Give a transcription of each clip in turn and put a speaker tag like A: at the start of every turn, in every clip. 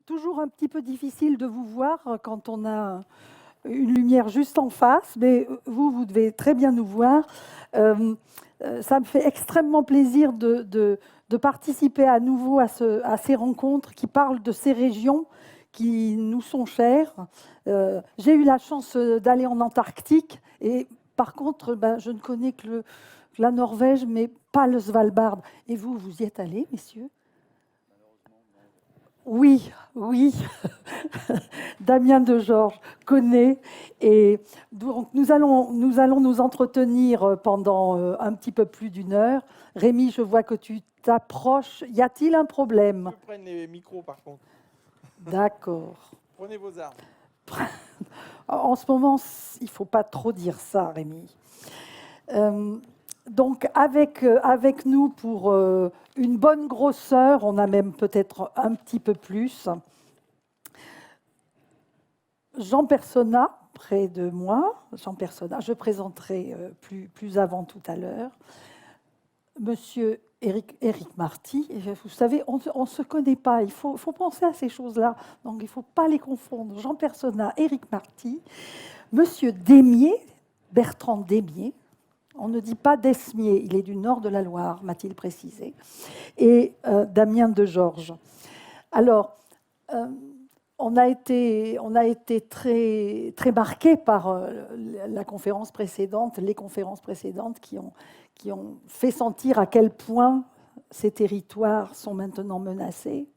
A: Toujours un petit peu difficile de vous voir quand on a une lumière juste en face, mais vous devez très bien nous voir. Ça me fait extrêmement plaisir de participer à nouveau à ces rencontres qui parlent de ces régions qui nous sont chères. J'ai eu la chance d'aller en Antarctique et par contre, je ne connais que la Norvège, mais pas le Svalbard. Et vous y êtes allés, messieurs? Oui, oui. Damien de Georges connaît. Et donc nous allons nous entretenir pendant un petit peu plus d'une heure. Rémi, je vois que tu t'approches. Y a-t-il un problème?
B: Je prenne les micros par contre.
A: D'accord.
B: Prenez vos armes.
A: En ce moment, il ne faut pas trop dire ça, Rémi. Donc, avec nous pour une bonne grosseur, on a même peut-être un petit peu plus. Jean Persona, près de moi. Jean Persona, je présenterai plus avant tout à l'heure. Monsieur Éric Marty, vous savez, on ne se connaît pas, il faut penser à ces choses-là, donc il ne faut pas les confondre. Jean Persona, Éric Marty, Monsieur Desmier, Bertrand Desmier, on ne dit pas Desmier, il est du nord de la Loire, m'a-t-il précisé, et Damien de Georges. Alors, on a été très, très marqué par la conférence précédente, les conférences précédentes qui ont fait sentir à quel point ces territoires sont maintenant menacés.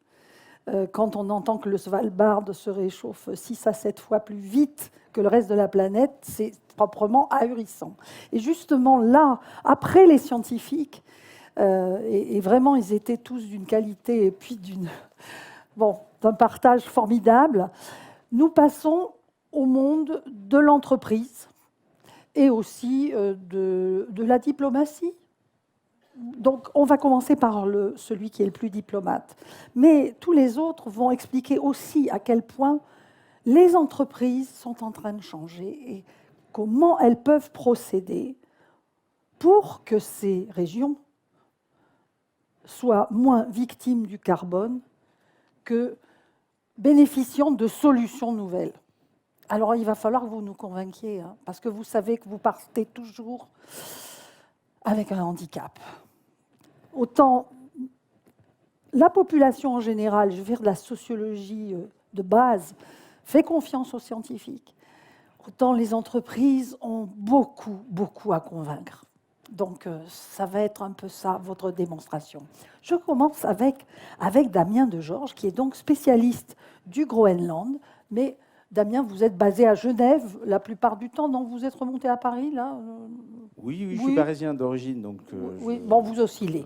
A: Quand on entend que le Svalbard se réchauffe 6 à 7 fois plus vite que le reste de la planète, c'est proprement ahurissant. Et justement là, après les scientifiques, et vraiment ils étaient tous d'une qualité et puis d'un partage formidable, nous passons au monde de l'entreprise et aussi de la diplomatie. Donc, on va commencer par celui qui est le plus diplomate. Mais tous les autres vont expliquer aussi à quel point les entreprises sont en train de changer et comment elles peuvent procéder pour que ces régions soient moins victimes du carbone que bénéficiant de solutions nouvelles. Alors, il va falloir que vous nous convainquiez, hein, parce que vous savez que vous partez toujours avec un handicap. Autant la population en général, je veux dire de la sociologie de base, fait confiance aux scientifiques, autant les entreprises ont beaucoup à convaincre. Donc, ça va être un peu ça, votre démonstration. Je commence avec Damien de Georges, qui est donc spécialiste du Groenland. Mais, Damien, vous êtes basé à Genève la plupart du temps, donc vous êtes remonté à Paris, là?
B: Oui, je suis parisien d'origine, donc...
A: oui, bon, vous oscillez.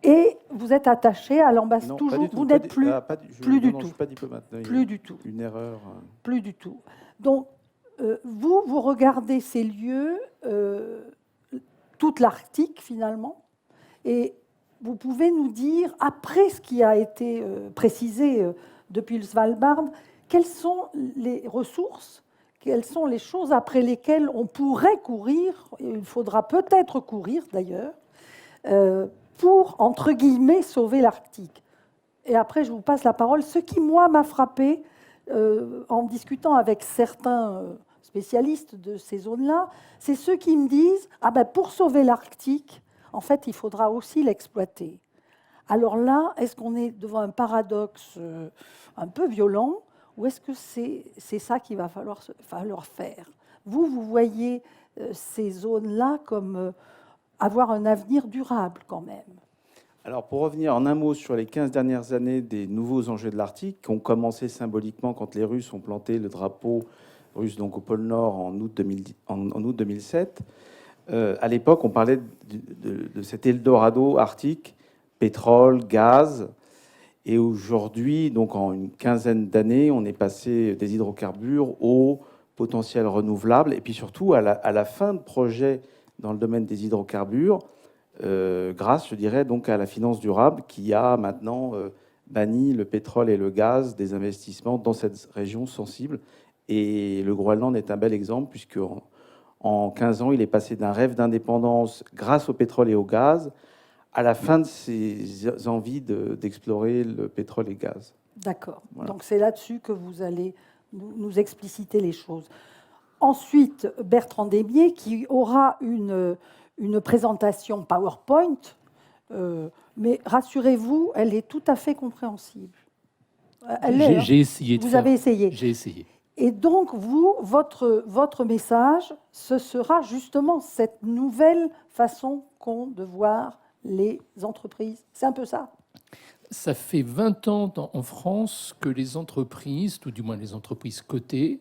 A: Et vous êtes attaché à l'ambassade toujours. Vous n'êtes plus du tout.
B: Je ne suis pas diplomate.
A: Plus du tout.
B: Une erreur.
A: Plus du tout. Donc, vous regardez ces lieux, toute l'Arctique finalement, et vous pouvez nous dire, après ce qui a été précisé depuis le Svalbard, quelles sont les ressources, quelles sont les choses après lesquelles on pourrait courir, et il faudra peut-être courir d'ailleurs, pour, entre guillemets, sauver l'Arctique. Et après, je vous passe la parole. Ce qui, moi, m'a frappé en discutant avec certains spécialistes de ces zones-là, c'est ceux qui me disent « Ah ben, pour sauver l'Arctique, en fait, il faudra aussi l'exploiter. » Alors là, est-ce qu'on est devant un paradoxe un peu violent ou est-ce que c'est ça qu'il va falloir faire? Vous voyez ces zones-là comme avoir un avenir durable quand même.
B: Alors, pour revenir en un mot sur les 15 dernières années des nouveaux enjeux de l'Arctique, qui ont commencé symboliquement quand les Russes ont planté le drapeau russe donc au pôle Nord en août 2007. À l'époque, on parlait de cet Eldorado arctique, pétrole, gaz. Et aujourd'hui, donc en une quinzaine d'années, on est passé des hydrocarbures au potentiel renouvelable. Et puis surtout, à la fin de projet dans le domaine des hydrocarbures, grâce, je dirais, donc à la finance durable qui a maintenant banni le pétrole et le gaz des investissements dans cette région sensible. Et le Groenland est un bel exemple, puisque en 15 ans, il est passé d'un rêve d'indépendance grâce au pétrole et au gaz à la fin de ses envies d'explorer le pétrole et gaz.
A: D'accord.
B: Voilà.
A: Donc c'est là-dessus que vous allez nous expliciter les choses. Ensuite, Bertrand Desbiens, qui aura une présentation PowerPoint, mais rassurez-vous, elle est tout à fait compréhensible.
C: J'ai essayé de
A: Vous
C: faire.
A: avez essayé.
C: J'ai essayé.
A: Et donc, vous, votre message, ce sera justement cette nouvelle façon qu'ont de voir les entreprises. C'est un peu ça?
C: Ça fait 20 ans en France que les entreprises, tout du moins les entreprises cotées,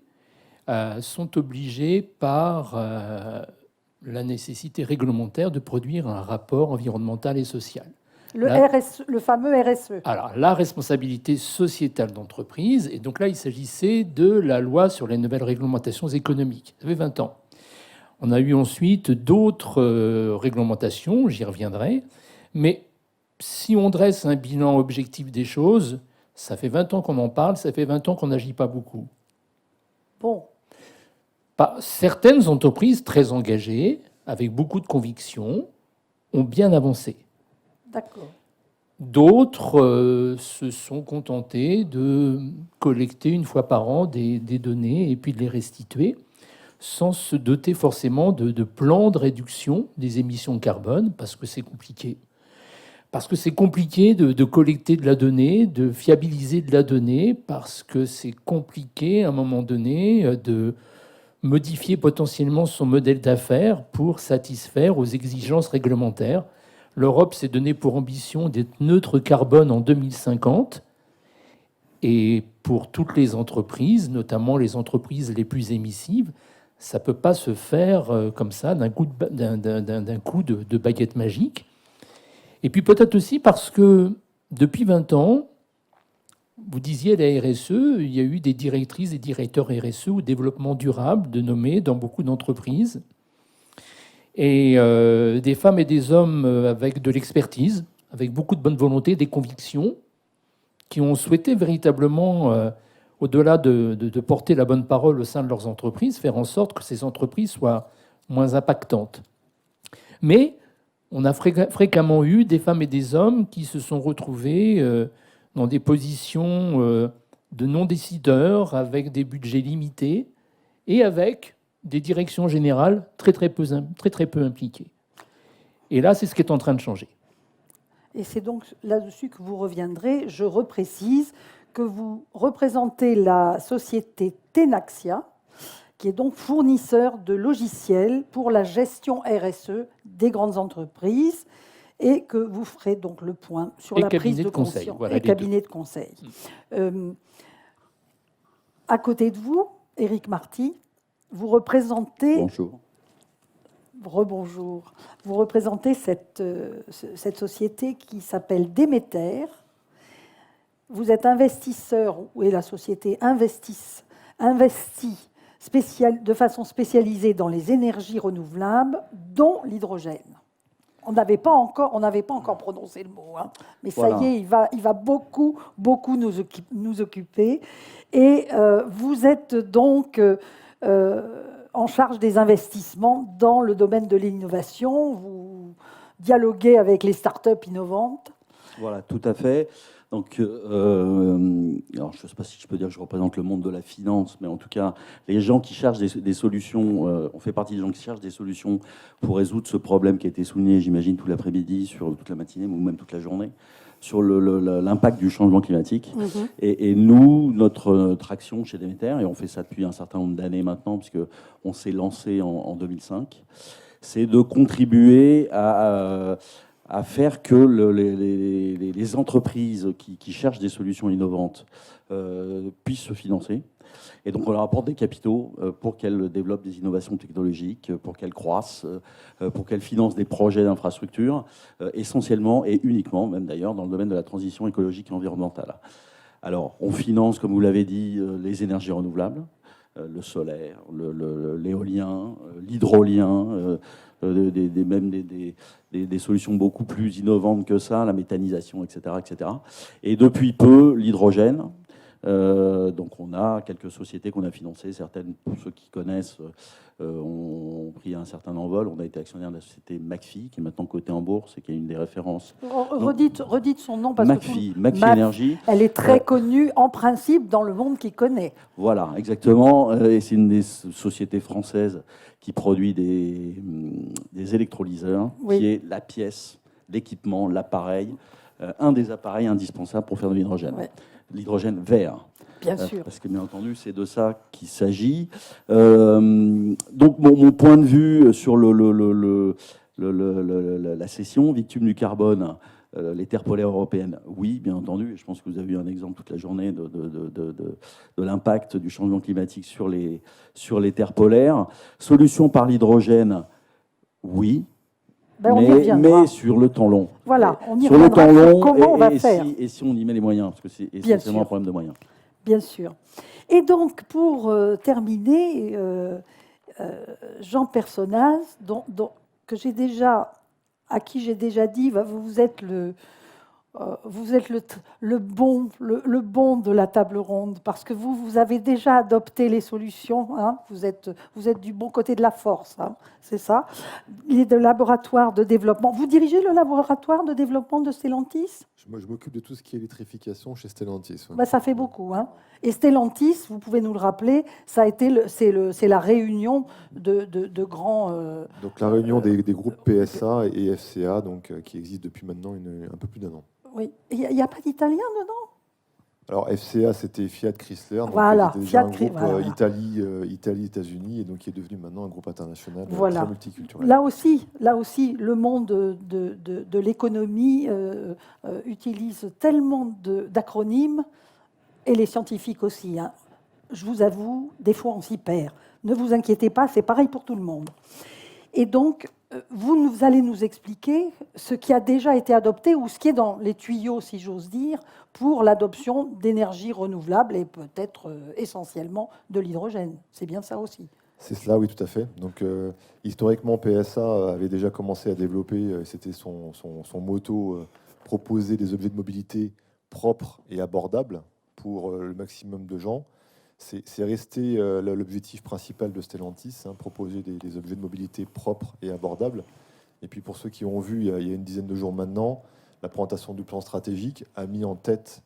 C: sont obligées par la nécessité réglementaire de produire un rapport environnemental et social.
A: Le fameux RSE.
C: Alors, la responsabilité sociétale d'entreprise, et donc là, il s'agissait de la loi sur les nouvelles réglementations économiques. Ça fait 20 ans. On a eu ensuite d'autres réglementations, j'y reviendrai, mais si on dresse un bilan objectif des choses, ça fait 20 ans qu'on en parle, ça fait 20 ans qu'on n'agit pas beaucoup.
A: Bon.
C: Certaines entreprises très engagées, avec beaucoup de conviction, ont bien avancé.
A: D'accord.
C: D'autres se sont contentés de collecter une fois par an des données et puis de les restituer, sans se doter forcément de plans de réduction des émissions de carbone, parce que c'est compliqué. Parce que c'est compliqué de collecter de la donnée, de fiabiliser de la donnée, parce que c'est compliqué à un moment donné de modifier potentiellement son modèle d'affaires pour satisfaire aux exigences réglementaires. L'Europe s'est donné pour ambition d'être neutre carbone en 2050. Et pour toutes les entreprises, notamment les entreprises les plus émissives, ça ne peut pas se faire comme ça, d'un coup de baguette magique. Et puis peut-être aussi parce que depuis 20 ans, vous disiez la RSE, il y a eu des directrices et directeurs RSE ou développement durable de nommer dans beaucoup d'entreprises. Et des femmes et des hommes avec de l'expertise, avec beaucoup de bonne volonté, des convictions, qui ont souhaité véritablement, au-delà de porter la bonne parole au sein de leurs entreprises, faire en sorte que ces entreprises soient moins impactantes. Mais on a fréquemment eu des femmes et des hommes qui se sont retrouvés dans des positions de non-décideurs, avec des budgets limités et avec des directions générales très peu impliquées. Et là, c'est ce qui est en train de changer.
A: Et c'est donc là-dessus que vous reviendrez. Je reprécise que vous représentez la société Tenaxia, qui est donc fournisseur de logiciels pour la gestion RSE des grandes entreprises, et que vous ferez donc le point sur la prise de conscience.
C: Voilà,
A: et cabinet de conseil. À côté de vous, Éric Marty, vous représentez...
D: Bonjour.
A: Rebonjour. Vous représentez cette société qui s'appelle Déméter. Vous êtes investisseur, et la société investit de façon spécialisée dans les énergies renouvelables, dont l'hydrogène. On n'avait pas encore prononcé le mot, hein, mais ça y est, il va beaucoup nous occuper. Et vous êtes donc en charge des investissements dans le domaine de l'innovation. Vous dialoguez avec les startups innovantes.
D: Voilà, tout à fait. Donc, alors je ne sais pas si je peux dire que je représente le monde de la finance, mais en tout cas, les gens qui cherchent des solutions, on fait partie des gens qui cherchent des solutions pour résoudre ce problème qui a été souligné, j'imagine, tout l'après-midi, sur toute la matinée, ou même toute la journée, sur l'impact du changement climatique. Mmh. Et nous, notre action chez Déméter, et on fait ça depuis un certain nombre d'années maintenant, puisqu'on s'est lancé en 2005, c'est de contribuer à faire que les entreprises qui cherchent des solutions innovantes puissent se financer. Et donc, on leur apporte des capitaux pour qu'elles développent des innovations technologiques, pour qu'elles croissent, pour qu'elles financent des projets d'infrastructure, essentiellement et uniquement, même d'ailleurs, dans le domaine de la transition écologique et environnementale. Alors, on finance, comme vous l'avez dit, les énergies renouvelables, le solaire, l'éolien, l'hydrolien, même des solutions beaucoup plus innovantes que ça, la méthanisation, etc., etc. Et depuis peu, l'hydrogène. Donc on a quelques sociétés qu'on a financées, certaines, pour ceux qui connaissent, ont pris un certain envol. On a été actionnaire de la société McPhy, qui est maintenant cotée en bourse et qui est une des références.
A: Redites son nom parce
D: McPhy,
A: que
D: McPhy Energy.
A: Elle est très connue en principe dans le monde qui connaît.
D: Voilà, exactement. Et c'est une des sociétés françaises qui produit des électrolyseurs,
A: Oui.
D: qui est la pièce, l'équipement, l'appareil, un des appareils indispensables pour faire de l'hydrogène.
A: Ouais.
D: L'hydrogène vert.
A: Bien sûr.
D: Parce que, bien entendu, c'est de ça qu'il s'agit. Donc, mon point de vue sur la cession, victime du carbone, les terres polaires européennes, oui, bien entendu. Je pense que vous avez eu un exemple toute la journée de l'impact du changement climatique sur les terres polaires. Solution par l'hydrogène, oui.
A: Ben, on y reviendra.
D: Mais sur le temps long.
A: Voilà, on y
D: sur le
A: reviendra
D: temps
A: sur
D: long,
A: comment on va faire.
D: Et si on y met les moyens, parce que c'est
A: Bien
D: essentiellement
A: sûr.
D: un problème de moyens.
A: Bien sûr. Et donc, pour terminer, Jean Personnaz, à qui j'ai déjà dit, vous êtes le bon de la table ronde, parce que vous avez déjà adopté les solutions, hein, vous êtes du bon côté de la force, hein, c'est ça. Il est de laboratoire de développement. Vous dirigez le laboratoire de développement de Stellantis ?
E: Moi, je m'occupe de tout ce qui est électrification chez Stellantis. Ouais.
A: Bah, ça fait beaucoup. Hein. Et Stellantis, vous pouvez nous le rappeler, ça a été c'est la réunion de grands...
E: Donc la réunion des groupes PSA et FCA, donc, qui existent depuis maintenant un peu plus d'un an.
A: Oui. Il n'y a pas d'Italien dedans ?
E: Alors FCA, c'était Fiat Chrysler, donc
A: voilà,
E: c'était déjà un
A: Fiat,
E: groupe
A: voilà.
E: Italie, États-Unis, et donc qui est devenu maintenant un groupe international
A: voilà.
E: très multiculturel.
A: Là aussi, le monde de l'économie utilise tellement d'acronymes, et les scientifiques aussi. Hein. Je vous avoue, des fois on s'y perd. Ne vous inquiétez pas, c'est pareil pour tout le monde. Et donc, vous allez nous expliquer ce qui a déjà été adopté ou ce qui est dans les tuyaux, si j'ose dire, pour l'adoption d'énergies renouvelables et peut-être essentiellement de l'hydrogène. C'est bien ça aussi.
E: C'est cela, oui, tout à fait. Donc, historiquement, PSA avait déjà commencé à développer, c'était son motto, proposer des objets de mobilité propres et abordables pour le maximum de gens. C'est resté l'objectif principal de Stellantis, hein, proposer des objets de mobilité propres et abordables. Et puis pour ceux qui ont vu, il y a une dizaine de jours maintenant, la présentation du plan stratégique a mis en tête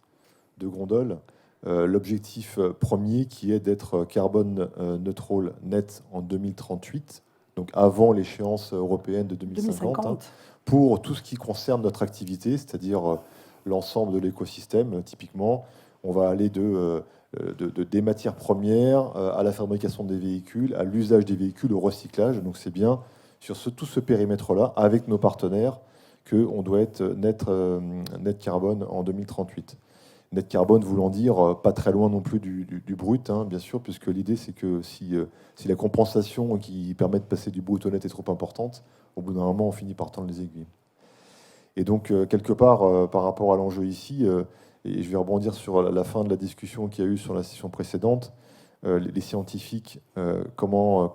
E: de gondole l'objectif premier qui est d'être carbone neutral net en 2038, donc avant l'échéance européenne de 2050, hein, pour tout ce qui concerne notre activité, c'est-à-dire l'ensemble de l'écosystème. Typiquement, on va aller des matières premières à la fabrication des véhicules, à l'usage des véhicules, au recyclage. Donc c'est bien sur tout ce périmètre-là, avec nos partenaires, qu'on doit être net carbone en 2038. Net carbone voulant dire pas très loin non plus du brut, hein, bien sûr, puisque l'idée c'est que si la compensation qui permet de passer du brut au net est trop importante, au bout d'un moment on finit par tendre les aiguilles. Et donc quelque part, par rapport à l'enjeu ici, et je vais rebondir sur la fin de la discussion qu'il y a eu sur la session précédente, les scientifiques, comment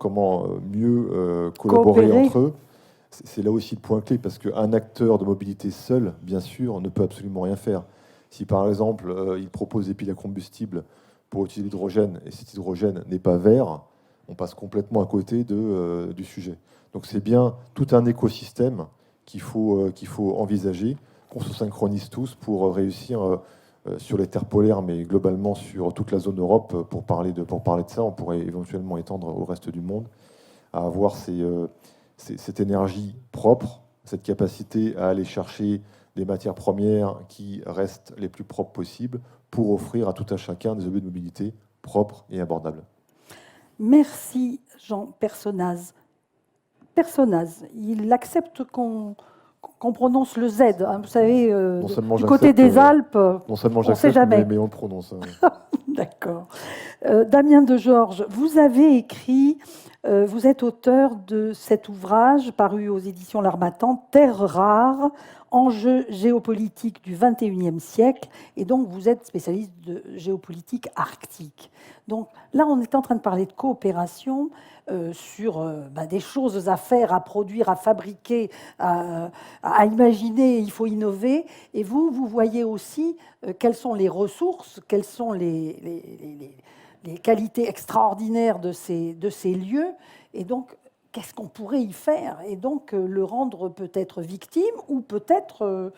E: mieux collaborer entre eux. C'est là aussi le point clé, parce qu'un acteur de mobilité seul, bien sûr, ne peut absolument rien faire. Si par exemple, il propose des piles à combustible pour utiliser l'hydrogène, et cet hydrogène n'est pas vert, on passe complètement à côté du sujet. Donc c'est bien tout un écosystème qu'il faut envisager, qu'on se synchronise tous pour réussir sur les terres polaires, mais globalement sur toute la zone Europe. Pour parler de ça, on pourrait éventuellement étendre au reste du monde, à avoir cette énergie propre, cette capacité à aller chercher des matières premières qui restent les plus propres possibles pour offrir à tout un chacun des objets de mobilité propres et abordables.
A: Merci Jean Personnaz. Personnaz, il accepte qu'on prononce le Z. Hein, vous savez, du côté des Alpes,
E: non seulement
A: on ne sait jamais.
E: Mais on le prononce.
A: D'accord. Damien de Georges, vous avez écrit Vous êtes auteur de cet ouvrage paru aux éditions L'Harmattan, Terres rares, enjeux géopolitiques du XXIe siècle, et donc vous êtes spécialiste de géopolitique arctique. Donc là, on est en train de parler de coopération sur des choses à faire, à produire, à fabriquer, à imaginer, il faut innover. Et vous voyez aussi quelles sont les ressources, quelles sont les qualités extraordinaires de ces lieux, et donc qu'est-ce qu'on pourrait y faire, et donc le rendre peut-être victime, ou peut-être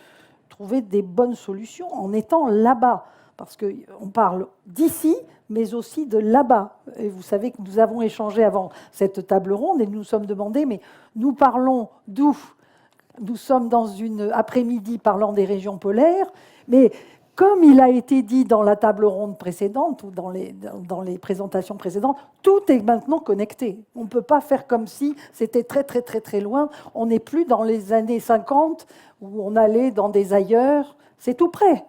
A: trouver des bonnes solutions en étant là-bas, parce qu'on parle d'ici, mais aussi de là-bas. Et vous savez que nous avons échangé avant cette table ronde, et nous nous sommes demandé, mais nous parlons d'où? Nous sommes dans une après-midi parlant des régions polaires, mais comme il a été dit dans la table ronde précédente ou dans les présentations précédentes, tout est maintenant connecté. On ne peut pas faire comme si c'était très, très, très, très loin. On n'est plus dans les années 50 où on allait dans des ailleurs. C'est tout près.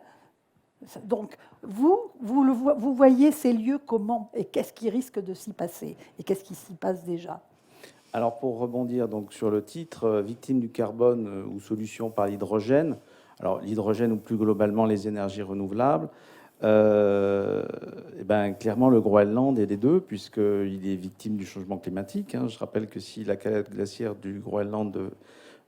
A: Donc, vous voyez ces lieux comment? Et qu'est-ce qui risque de s'y passer? Et qu'est-ce qui s'y passe déjà?
B: Alors, pour rebondir donc sur le titre, victime du carbone ou solution par l'hydrogène, alors l'hydrogène ou plus globalement les énergies renouvelables, clairement le Groenland est les deux, puisqu'il est victime du changement climatique. Je rappelle que si la calotte glaciaire du Groenland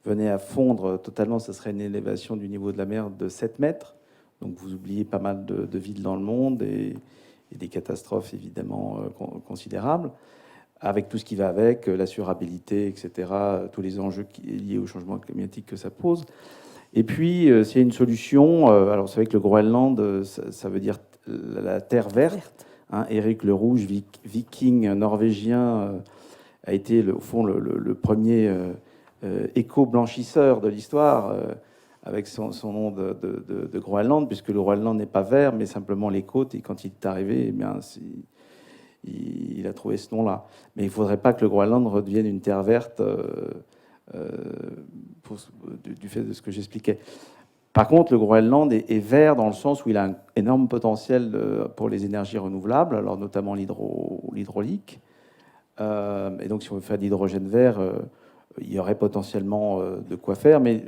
B: venait à fondre totalement, ce serait une élévation du niveau de la mer de 7 mètres. Donc vous oubliez pas mal de villes dans le monde et des catastrophes évidemment considérables, avec tout ce qui va avec, l'assurabilité, etc., tous les enjeux liés au changement climatique que ça pose. Et puis, s'il y a une solution, alors vous savez que le Groenland, ça veut dire la terre verte. Éric le Rouge, viking norvégien, a été au fond le premier éco-blanchisseur de l'histoire, avec son nom de Groenland, puisque le Groenland n'est pas vert, mais simplement les côtes. Et quand il est arrivé, eh bien, il a trouvé ce nom-là. Mais il ne faudrait pas que le Groenland redevienne une terre verte du fait de ce que j'expliquais. Par contre, le Groenland est vert dans le sens où il a un énorme potentiel pour les énergies renouvelables, alors notamment l'hydraulique. Et donc, si on veut faire de l'hydrogène vert, il y aurait potentiellement de quoi faire. Mais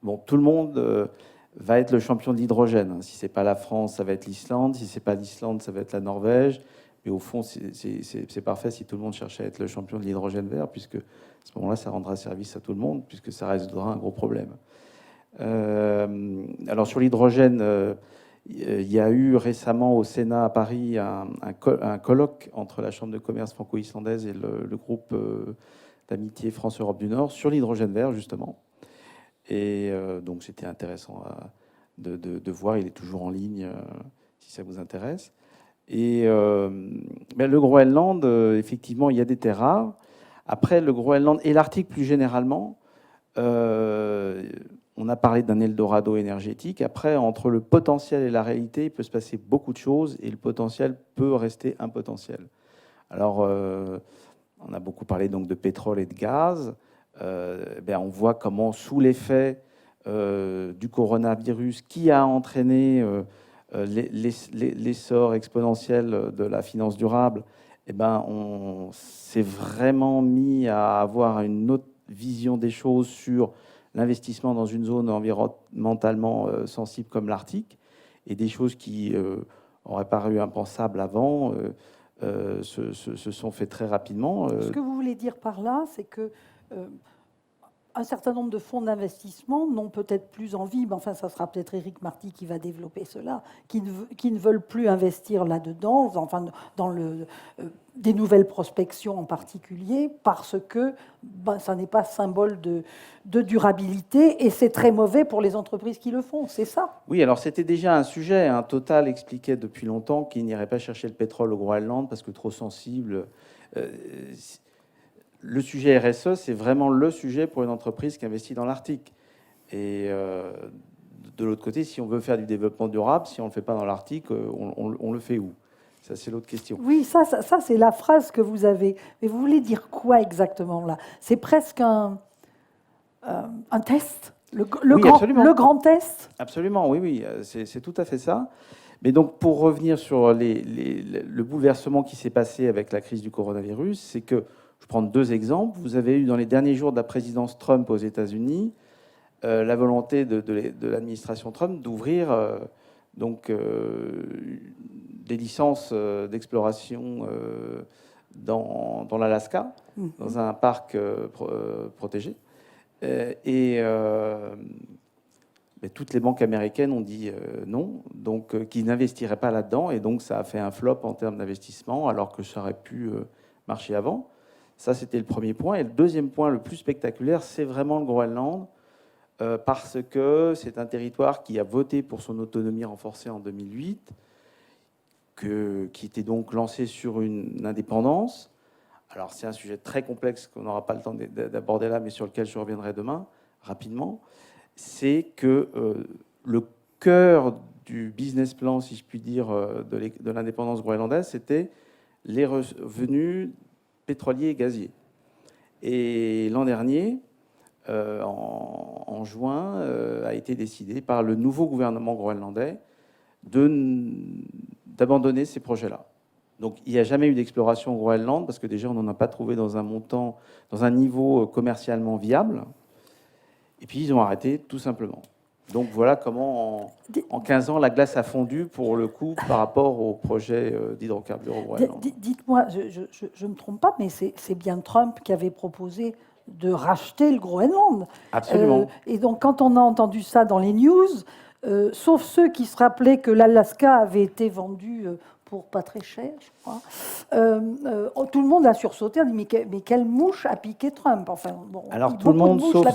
B: bon, tout le monde va être le champion de l'hydrogène. Si c'est pas la France, ça va être l'Islande. Si c'est pas l'Islande, ça va être la Norvège. Et au fond, c'est parfait si tout le monde cherchait à être le champion de l'hydrogène vert, puisque à ce moment-là, ça rendra service à tout le monde, puisque ça résoudra un gros problème. Alors sur l'hydrogène, il y a eu récemment au Sénat à Paris un colloque entre la Chambre de commerce franco-islandaise et le groupe d'amitié France-Europe du Nord sur l'hydrogène vert, justement. Et donc c'était intéressant de voir. Il est toujours en ligne si ça vous intéresse. Et le Groenland, effectivement, il y a des terres rares. Après, le Groenland et l'Arctique plus généralement, on a parlé d'un Eldorado énergétique. Après, entre le potentiel et la réalité, il peut se passer beaucoup de choses, et le potentiel peut rester un potentiel. Alors, on a beaucoup parlé donc de pétrole et de gaz. On voit comment, sous l'effet du coronavirus, qui a entraîné l'essor exponentiel de la finance durable, on s'est vraiment mis à avoir une autre vision des choses sur l'investissement dans une zone environnementalement sensible comme l'Arctique, et des choses qui auraient paru impensables avant se sont faites très rapidement.
A: Ce que vous voulez dire par là, c'est que un certain nombre de fonds d'investissement n'ont peut-être plus envie, mais enfin, ça sera peut-être Éric Marty qui va développer cela, qui ne veulent plus investir là-dedans, enfin, dans des nouvelles prospections en particulier, parce que ça n'est pas symbole de durabilité, et c'est très mauvais pour les entreprises qui le font, c'est ça?
B: Oui, alors c'était déjà un sujet. Total expliquait depuis longtemps qu'il n'irait pas chercher le pétrole au Groenland parce que trop sensible. Le sujet RSE, c'est vraiment le sujet pour une entreprise qui investit dans l'Arctique. Et de l'autre côté, si on veut faire du développement durable, si on ne le fait pas dans l'Arctique, on le fait où? Ça, c'est l'autre question.
A: Oui, ça c'est la phrase que vous avez. Mais vous voulez dire quoi exactement là? C'est presque un test, le grand test?
B: Absolument, oui, c'est tout à fait ça. Mais donc, pour revenir sur le bouleversement qui s'est passé avec la crise du coronavirus, c'est que Je prends 2 exemples. Vous avez eu dans les derniers jours de la présidence Trump aux États-Unis la volonté de l'administration Trump d'ouvrir des licences d'exploration dans l'Alaska, dans un parc protégé. Mais toutes les banques américaines ont dit non, donc qu'ils n'investiraient pas là-dedans, et donc ça a fait un flop en termes d'investissement, alors que ça aurait pu marcher avant. Ça, c'était le premier point. Et le deuxième point, le plus spectaculaire, c'est vraiment le Groenland, parce que c'est un territoire qui a voté pour son autonomie renforcée en 2008, qui était donc lancé sur une indépendance. Alors, c'est un sujet très complexe qu'on n'aura pas le temps d'aborder là, mais sur lequel je reviendrai demain, rapidement. C'est que le cœur du business plan, si je puis dire, de l'indépendance groenlandaise, c'était les revenus pétroliers et gaziers. Et l'an dernier, en juin, a été décidé par le nouveau gouvernement groenlandais d'abandonner ces projets-là. Donc il n'y a jamais eu d'exploration au Groenland, parce que déjà on n'en a pas trouvé dans un niveau commercialement viable. Et puis ils ont arrêté tout simplement. Donc voilà comment en 15 ans la glace a fondu pour le coup par rapport au projet d'hydrocarbures au Groenland.
A: Dites-moi, je ne me trompe pas, mais c'est bien Trump qui avait proposé de racheter le Groenland.
B: Absolument.
A: Et donc quand on a entendu ça dans les news, sauf ceux qui se rappelaient que l'Alaska avait été vendu pour pas très cher, je crois, tout le monde a sursauté, on dit mais quelle mouche a piqué Trump. Enfin, bon,
B: alors tout le monde, sauf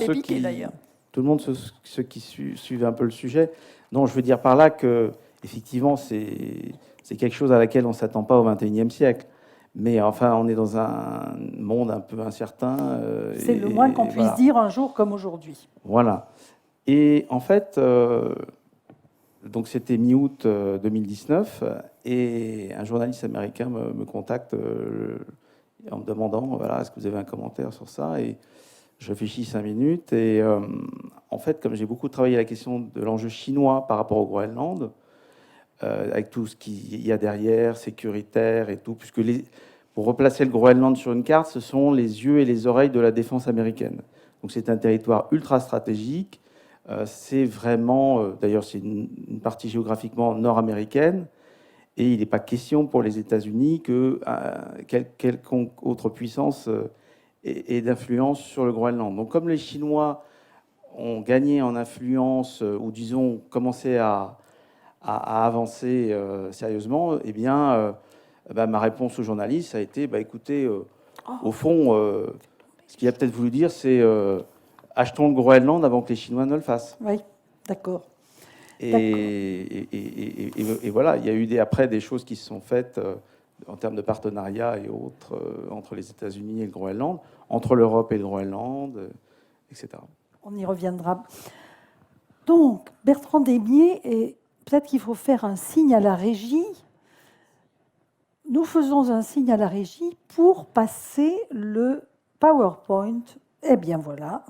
B: ceux qui suivent un peu le sujet. Non, je veux dire par là que effectivement c'est quelque chose à laquelle on ne s'attend pas au XXIe siècle. Mais enfin, on est dans un monde un peu incertain.
A: C'est le moins qu'on puisse dire un jour comme aujourd'hui.
B: Voilà. Et en fait, donc c'était mi-août 2019, et un journaliste américain me contacte en me demandant, voilà, est-ce que vous avez un commentaire sur ça? Et je réfléchis 5 minutes, et en fait, comme j'ai beaucoup travaillé la question de l'enjeu chinois par rapport au Groenland, avec tout ce qu'il y a derrière, sécuritaire et tout, puisque pour replacer le Groenland sur une carte, ce sont les yeux et les oreilles de la défense américaine. Donc c'est un territoire ultra stratégique. C'est vraiment, d'ailleurs, c'est une partie géographiquement nord-américaine, et il n'est pas question pour les États-Unis que quelconque autre puissance ait d'influence sur le Groenland. Donc comme les Chinois ont gagné en influence, ou disons commencé à avancer sérieusement, eh bien, ma réponse aux journalistes a été, écoutez, au fond, ce qu'il a peut-être voulu dire, c'est achetons le Groenland avant que les Chinois ne le fassent.
A: Oui, d'accord.
B: Et voilà, il y a eu après des choses qui se sont faites en termes de partenariat et autres entre les États-Unis et le Groenland, entre l'Europe et le Groenland, etc.
A: On y reviendra. Donc, Bertrand Desmier, et peut-être qu'il faut faire un signe à la régie. Nous faisons un signe à la régie pour passer le PowerPoint. Eh bien voilà,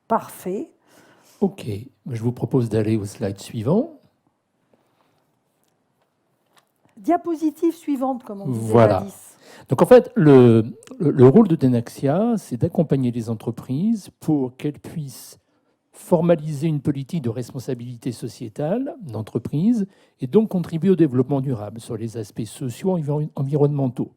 A: parfait.
C: OK, je vous propose d'aller au slide suivant.
A: Diapositive suivante, comme on disait.
C: Voilà.
A: Alice.
C: Donc en fait, le rôle de Denaxia, c'est d'accompagner les entreprises pour qu'elles puissent formaliser une politique de responsabilité sociétale d'entreprise et donc contribuer au développement durable sur les aspects sociaux et environnementaux.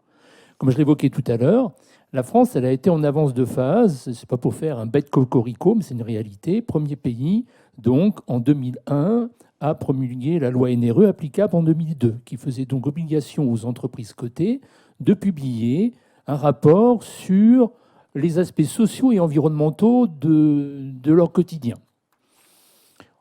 C: Comme je l'évoquais tout à l'heure, la France, elle a été en avance de phase. Ce n'est pas pour faire un bête cocorico, mais c'est une réalité. Premier pays, donc, en 2001, à promulguer la loi NRE applicable en 2002, qui faisait donc obligation aux entreprises cotées de publier un rapport sur les aspects sociaux et environnementaux de leur quotidien.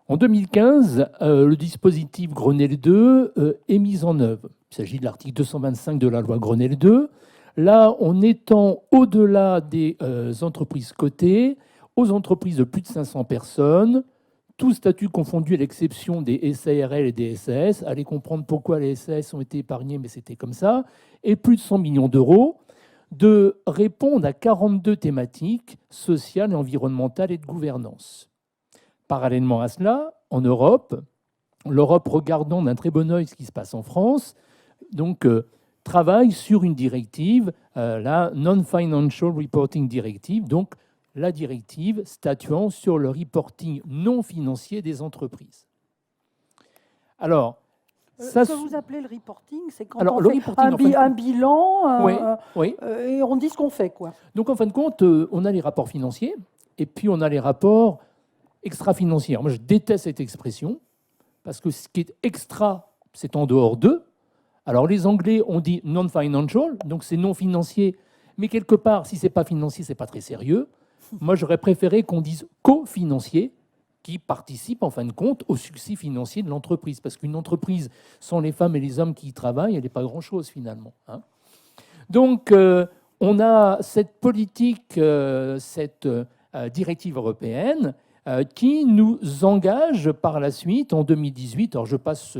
C: En 2015, le dispositif Grenelle II est mis en œuvre. Il s'agit de l'article 225 de la loi Grenelle II. Là, on étend au-delà des entreprises cotées aux entreprises de plus de 500 personnes, tous statuts confondus à l'exception des SARL et des SAS. Allez comprendre pourquoi les SAS ont été épargnés, mais c'était comme ça. Et plus de 100 millions d'euros, de répondre à 42 thématiques sociales et environnementales et de gouvernance. Parallèlement à cela, en Europe, l'Europe regardant d'un très bon œil ce qui se passe en France, donc travaille sur une directive, la Non-Financial Reporting Directive, donc la directive statuant sur le reporting non financier des entreprises. Alors,
A: ce que vous appelez le reporting, c'est quand
C: alors,
A: on
C: le
A: fait
C: reporting,
A: un bilan
C: oui, oui.
A: Et on dit ce qu'on fait, quoi.
C: Donc, en fin de compte, on a les rapports financiers et puis on a les rapports extra-financiers. Moi, je déteste cette expression parce que ce qui est extra, c'est en dehors d'eux. Alors, les Anglais ont dit non-financial, donc c'est non financier, mais quelque part, si c'est pas financier, c'est pas très sérieux. Moi, j'aurais préféré qu'on dise co-financier, qui participe en fin de compte au succès financier de l'entreprise. Parce qu'une entreprise, sans les femmes et les hommes qui y travaillent, elle n'est pas grand-chose finalement. Hein. Donc, on a cette politique, cette directive européenne qui nous engage par la suite en 2018. Alors, je passe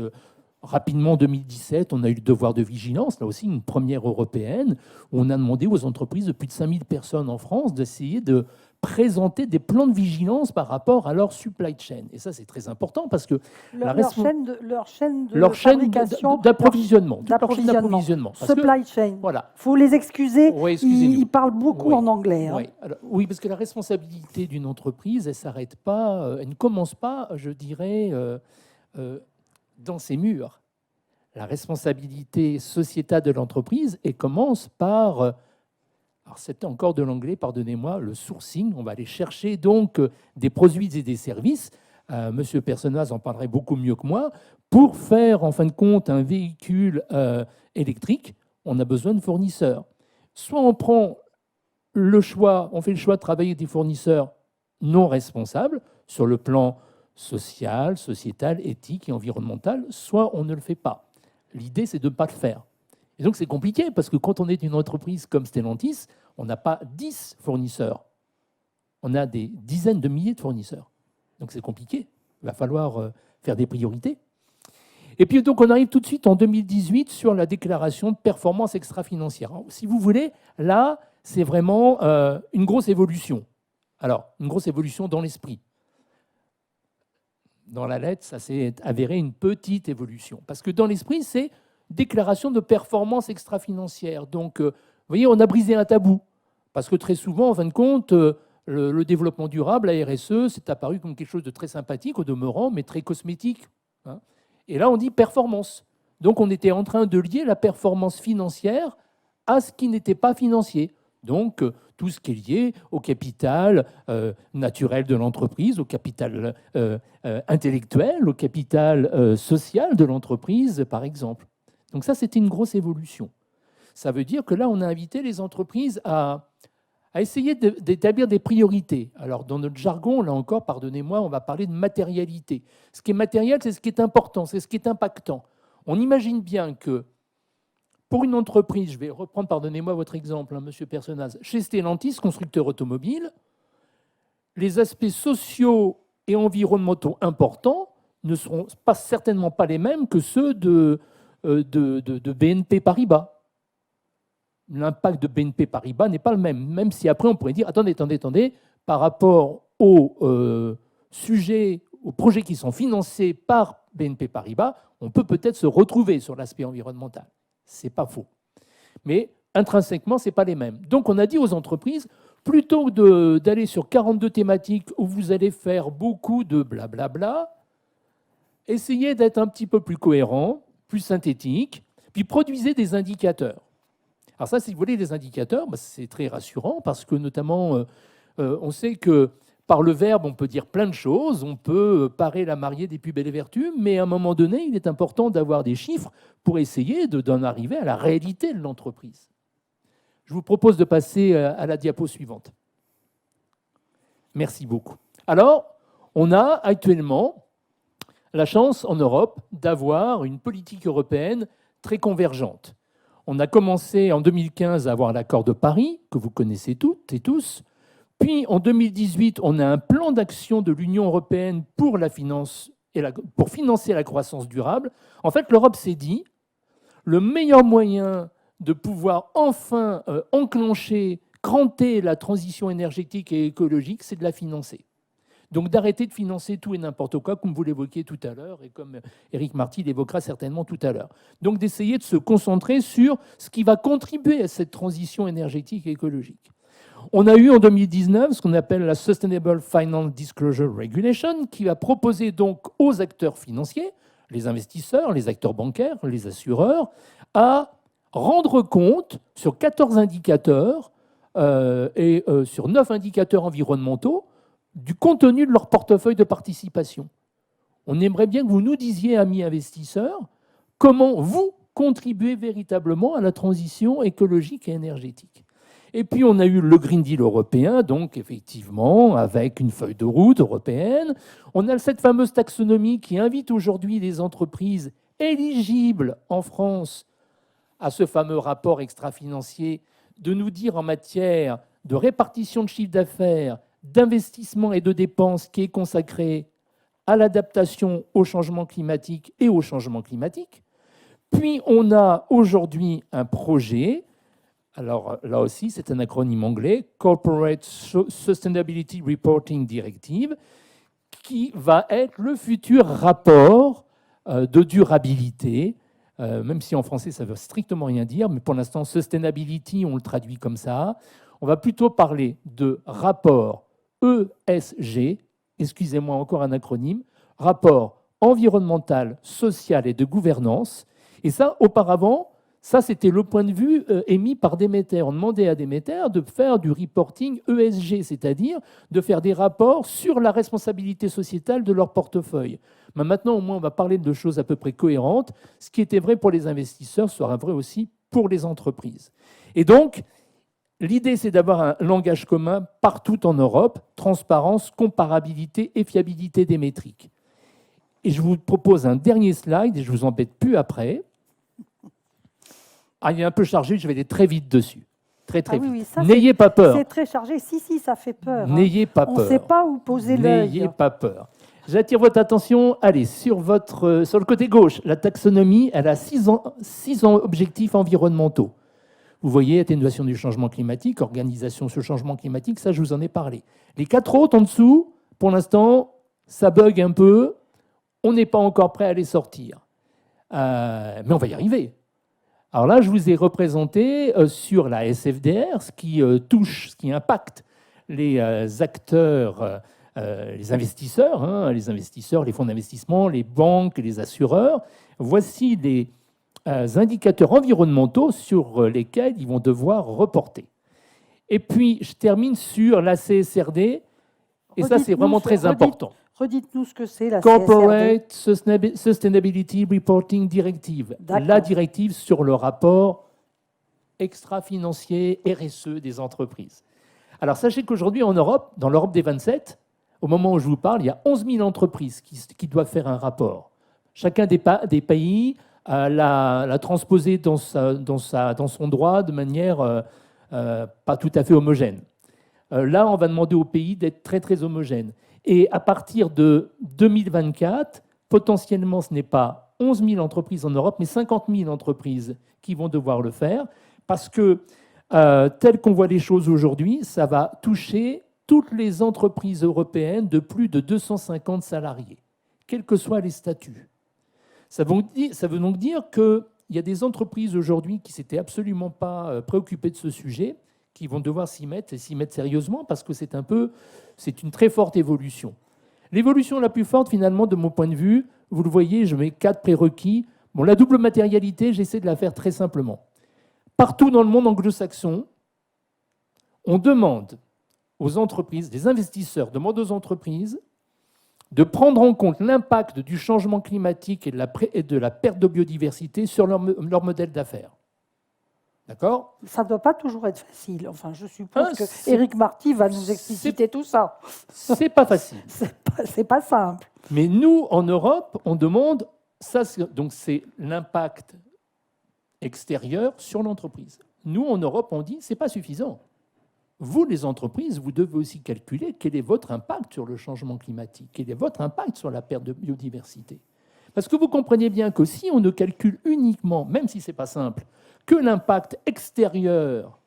C: rapidement en 2017, on a eu le devoir de vigilance, là aussi une première européenne, où on a demandé aux entreprises de plus de 5000 personnes en France d'essayer de présenter des plans de vigilance par rapport à leur supply chain. Et ça, c'est très important parce que
A: leur chaîne de
C: leur
A: fabrication,
C: d'approvisionnement.
A: Supply chain.
C: Voilà.
A: Il faut les excuser,
C: Oui,
A: ils parlent beaucoup en anglais.
C: Oui. Alors, oui, parce que la responsabilité d'une entreprise, elle s'arrête pas, elle ne commence pas, je dirais, dans ses murs. La responsabilité sociétale de l'entreprise, elle commence par, alors c'est encore de l'anglais, pardonnez-moi, le sourcing. On va aller chercher donc des produits et des services. Monsieur Personnaz en parlerait beaucoup mieux que moi. Pour faire en fin de compte un véhicule électrique, on a besoin de fournisseurs. Soit on prend le choix, on fait le choix de travailler avec des fournisseurs non responsables sur le plan social, sociétal, éthique et environnemental, soit on ne le fait pas. L'idée, c'est de ne pas le faire. Et donc, c'est compliqué, parce que quand on est une entreprise comme Stellantis, on n'a pas 10 fournisseurs. On a des dizaines de milliers de fournisseurs. Donc, c'est compliqué. Il va falloir faire des priorités. Et puis, donc, on arrive tout de suite en 2018 sur la déclaration de performance extra-financière. Si vous voulez, là, c'est vraiment une grosse évolution. Alors, une grosse évolution dans l'esprit. Dans la lettre, ça s'est avéré une petite évolution. Parce que dans l'esprit, c'est déclaration de performance extra-financière. Donc, vous voyez, on a brisé un tabou. Parce que très souvent, en fin de compte, le développement durable, la RSE, c'est apparu comme quelque chose de très sympathique au demeurant, mais très cosmétique. Hein. Et là, on dit performance. Donc, on était en train de lier la performance financière à ce qui n'était pas financier. Donc, tout ce qui est lié au capital naturel de l'entreprise, au capital intellectuel, au capital social de l'entreprise, par exemple. Donc ça, c'était une grosse évolution. Ça veut dire que là, on a invité les entreprises à essayer d'établir des priorités. Alors, dans notre jargon, là encore, pardonnez-moi, on va parler de matérialité. Ce qui est matériel, c'est ce qui est important, c'est ce qui est impactant. On imagine bien que pour une entreprise, je vais reprendre, pardonnez-moi votre exemple, hein, Monsieur Personnaz, chez Stellantis, constructeur automobile, les aspects sociaux et environnementaux importants ne seront certainement pas les mêmes que ceux de BNP Paribas. L'impact de BNP Paribas n'est pas le même, même si après on pourrait dire, attendez, par rapport aux sujets, aux projets qui sont financés par BNP Paribas, on peut peut-être se retrouver sur l'aspect environnemental. Ce n'est pas faux. Mais intrinsèquement, ce n'est pas les mêmes. Donc on a dit aux entreprises, plutôt que d'aller sur 42 thématiques où vous allez faire beaucoup de blablabla, essayez d'être un petit peu plus cohérent, plus synthétique, puis produisez des indicateurs. Alors ça, si vous voulez des indicateurs, c'est très rassurant parce que notamment, on sait que par le verbe, on peut dire plein de choses, on peut parer la mariée des plus belles vertus, mais à un moment donné, il est important d'avoir des chiffres pour essayer d'en arriver à la réalité de l'entreprise. Je vous propose de passer à la diapo suivante. Merci beaucoup. Alors, on a actuellement la chance en Europe d'avoir une politique européenne très convergente. On a commencé en 2015 à avoir l'accord de Paris, que vous connaissez toutes et tous. Puis en 2018, on a un plan d'action de l'Union européenne pour pour financer la croissance durable. En fait, l'Europe s'est dit, le meilleur moyen de pouvoir enfin cranter la transition énergétique et écologique, c'est de la financer. Donc d'arrêter de financer tout et n'importe quoi, comme vous l'évoquiez tout à l'heure, et comme Éric Marty l'évoquera certainement tout à l'heure. Donc d'essayer de se concentrer sur ce qui va contribuer à cette transition énergétique et écologique. On a eu en 2019 ce qu'on appelle la Sustainable Finance Disclosure Regulation, qui va proposer donc aux acteurs financiers, les investisseurs, les acteurs bancaires, les assureurs, à rendre compte sur 14 indicateurs et sur 9 indicateurs environnementaux du contenu de leur portefeuille de participation. On aimerait bien que vous nous disiez, amis investisseurs, comment vous contribuez véritablement à la transition écologique et énergétique. Et puis on a eu le Green Deal européen, donc effectivement, avec une feuille de route européenne. On a cette fameuse taxonomie qui invite aujourd'hui les entreprises éligibles en France à ce fameux rapport extra-financier de nous dire en matière de répartition de chiffre d'affaires, d'investissement et de dépenses qui est consacré à l'adaptation au changement climatique et au changement climatique. Puis on a aujourd'hui un projet, alors là aussi c'est un acronyme anglais, Corporate Sustainability Reporting Directive, qui va être le futur rapport de durabilité, même si en français ça ne veut strictement rien dire, mais pour l'instant sustainability on le traduit comme ça. On va plutôt parler de rapport ESG, excusez-moi encore un acronyme, rapport environnemental, social et de gouvernance. Et ça, auparavant, ça c'était le point de vue émis par Demeter. On demandait à Demeter de faire du reporting ESG, c'est-à-dire de faire des rapports sur la responsabilité sociétale de leur portefeuille. Mais maintenant, au moins, on va parler de choses à peu près cohérentes. Ce qui était vrai pour les investisseurs sera vrai aussi pour les entreprises. Et donc, l'idée, c'est d'avoir un langage commun partout en Europe, transparence, comparabilité et fiabilité des métriques. Et je vous propose un dernier slide, et je ne vous embête plus après. Ah, il est un peu chargé, je vais aller très vite dessus. Très vite.
A: Oui,
C: N'ayez pas peur.
A: C'est très chargé. Si, ça fait peur.
C: N'ayez pas peur.
A: On ne sait pas où poser l'œil.
C: N'ayez pas peur. J'attire votre attention, allez, sur le côté gauche. La taxonomie, elle a 6 objectifs environnementaux. Vous voyez, atténuation du changement climatique, organisation sur le changement climatique, ça je vous en ai parlé. Les 4 autres en dessous, pour l'instant, ça bug un peu, on n'est pas encore prêt à les sortir. Mais on va y arriver. Alors là, je vous ai représenté sur la SFDR ce qui touche, ce qui impacte les acteurs, les investisseurs, les fonds d'investissement, les banques, les assureurs. Voici les indicateurs environnementaux sur lesquels ils vont devoir reporter. Et puis, je termine sur la CSRD, et ça, c'est vraiment très important.
A: Redites-nous ce que c'est la
C: Corporate Sustainability Reporting Directive, la directive sur le rapport extra-financier RSE des entreprises. Alors, sachez qu'aujourd'hui, en Europe, dans l'Europe des 27, au moment où je vous parle, il y a 11 000 entreprises qui doivent faire un rapport. Chacun des pays l'a transposé dans son droit de manière pas tout à fait homogène. Là, on va demander aux pays d'être très, très homogènes. Et à partir de 2024, potentiellement, ce n'est pas 11 000 entreprises en Europe, mais 50 000 entreprises qui vont devoir le faire, parce que, tel qu'on voit les choses aujourd'hui, ça va toucher toutes les entreprises européennes de plus de 250 salariés, quels que soient les statuts. Ça veut donc dire qu'il y a des entreprises aujourd'hui qui ne s'étaient absolument pas préoccupées de ce sujet, qui vont devoir s'y mettre et s'y mettre sérieusement parce que c'est une très forte évolution. L'évolution la plus forte, finalement, de mon point de vue, vous le voyez, je mets 4 prérequis. Bon, la double matérialité, j'essaie de la faire très simplement. Partout dans le monde anglo-saxon, on demande aux entreprises, les investisseurs demandent aux entreprises de prendre en compte l'impact du changement climatique et de la perte de biodiversité sur leur modèle d'affaires. D'accord ?
A: Ça ne doit pas toujours être facile. Enfin, je suppose que Éric Marty va nous expliciter tout ça.
C: C'est pas facile.
A: C'est pas simple.
C: Mais nous, en Europe, on demande ça. Donc, c'est l'impact extérieur sur l'entreprise. Nous, en Europe, on dit c'est pas suffisant. Vous, les entreprises, vous devez aussi calculer quel est votre impact sur le changement climatique, quel est votre impact sur la perte de biodiversité. Parce que vous comprenez bien que si on ne calcule uniquement, même si ce n'est pas simple, que l'impact extérieur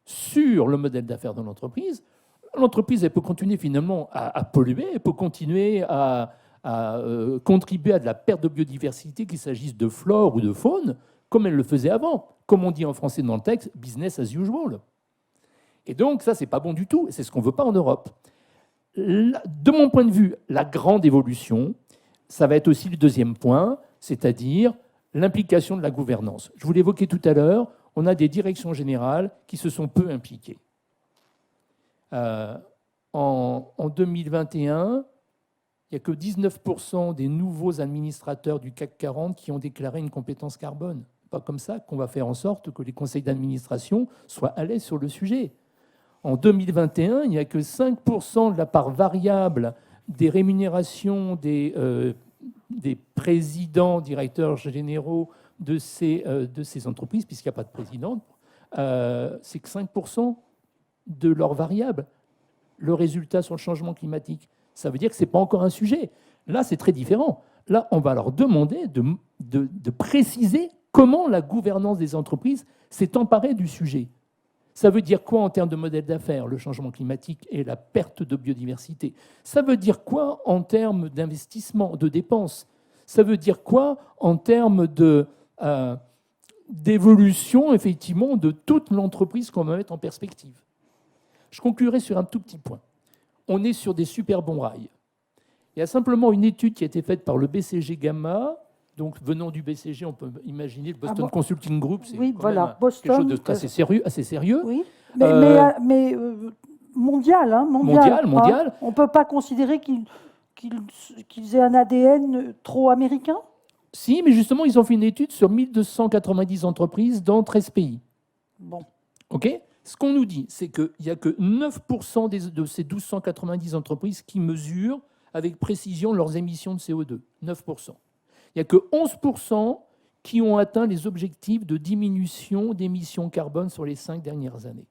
C: sur le modèle d'affaires de l'entreprise, l'entreprise, elle peut continuer finalement à polluer, elle peut continuer à contribuer à de la perte de biodiversité, qu'il s'agisse de flore ou de faune, comme elle le faisait avant. Comme on dit en français dans le texte, business as usual. Et donc, ça, c'est pas bon du tout. Et c'est ce qu'on veut pas en Europe. De mon point de vue, la grande évolution, ça va être aussi le deuxième point, c'est-à-dire l'implication de la gouvernance. Je vous l'évoquais tout à l'heure, on a des directions générales qui se sont peu impliquées. En 2021, il n'y a que 19% des nouveaux administrateurs du CAC 40 qui ont déclaré une compétence carbone. Pas comme ça qu'on va faire en sorte que les conseils d'administration soient à l'aise sur le sujet. En 2021, il n'y a que 5% de la part variable des rémunérations des présidents, directeurs généraux de ces entreprises, puisqu'il n'y a pas de président. C'est que 5% de leur variable. Le résultat sur le changement climatique. Ça veut dire que ce n'est pas encore un sujet. Là, c'est très différent. Là, on va leur demander de préciser comment la gouvernance des entreprises s'est emparée du sujet. Ça veut dire quoi en termes de modèle d'affaires, le changement climatique et la perte de biodiversité? Ça veut dire quoi en termes d'investissement, de dépenses? Ça veut dire quoi en termes d'évolution, effectivement, de toute l'entreprise qu'on va mettre en perspective? Je conclurai sur un tout petit point. On est sur des super bons rails. Il y a simplement une étude qui a été faite par le BCG Gamma. Donc, venant du BCG, on peut imaginer le Boston Consulting Group. C'est
A: oui, voilà,
C: quelque chose de assez sérieux.
A: Oui, mais mondial. Hein, mondial.
C: Mondial.
A: On ne peut pas considérer qu'ils aient un ADN trop américain?
C: Si, mais justement, ils ont fait une étude sur 1290 entreprises dans 13 pays.
A: Bon.
C: OK ? Ce qu'on nous dit, c'est qu'il n'y a que 9% de ces 1290 entreprises qui mesurent avec précision leurs émissions de CO2. 9%. Il n'y a que 11% qui ont atteint les objectifs de diminution d'émissions carbone sur les 5 dernières années.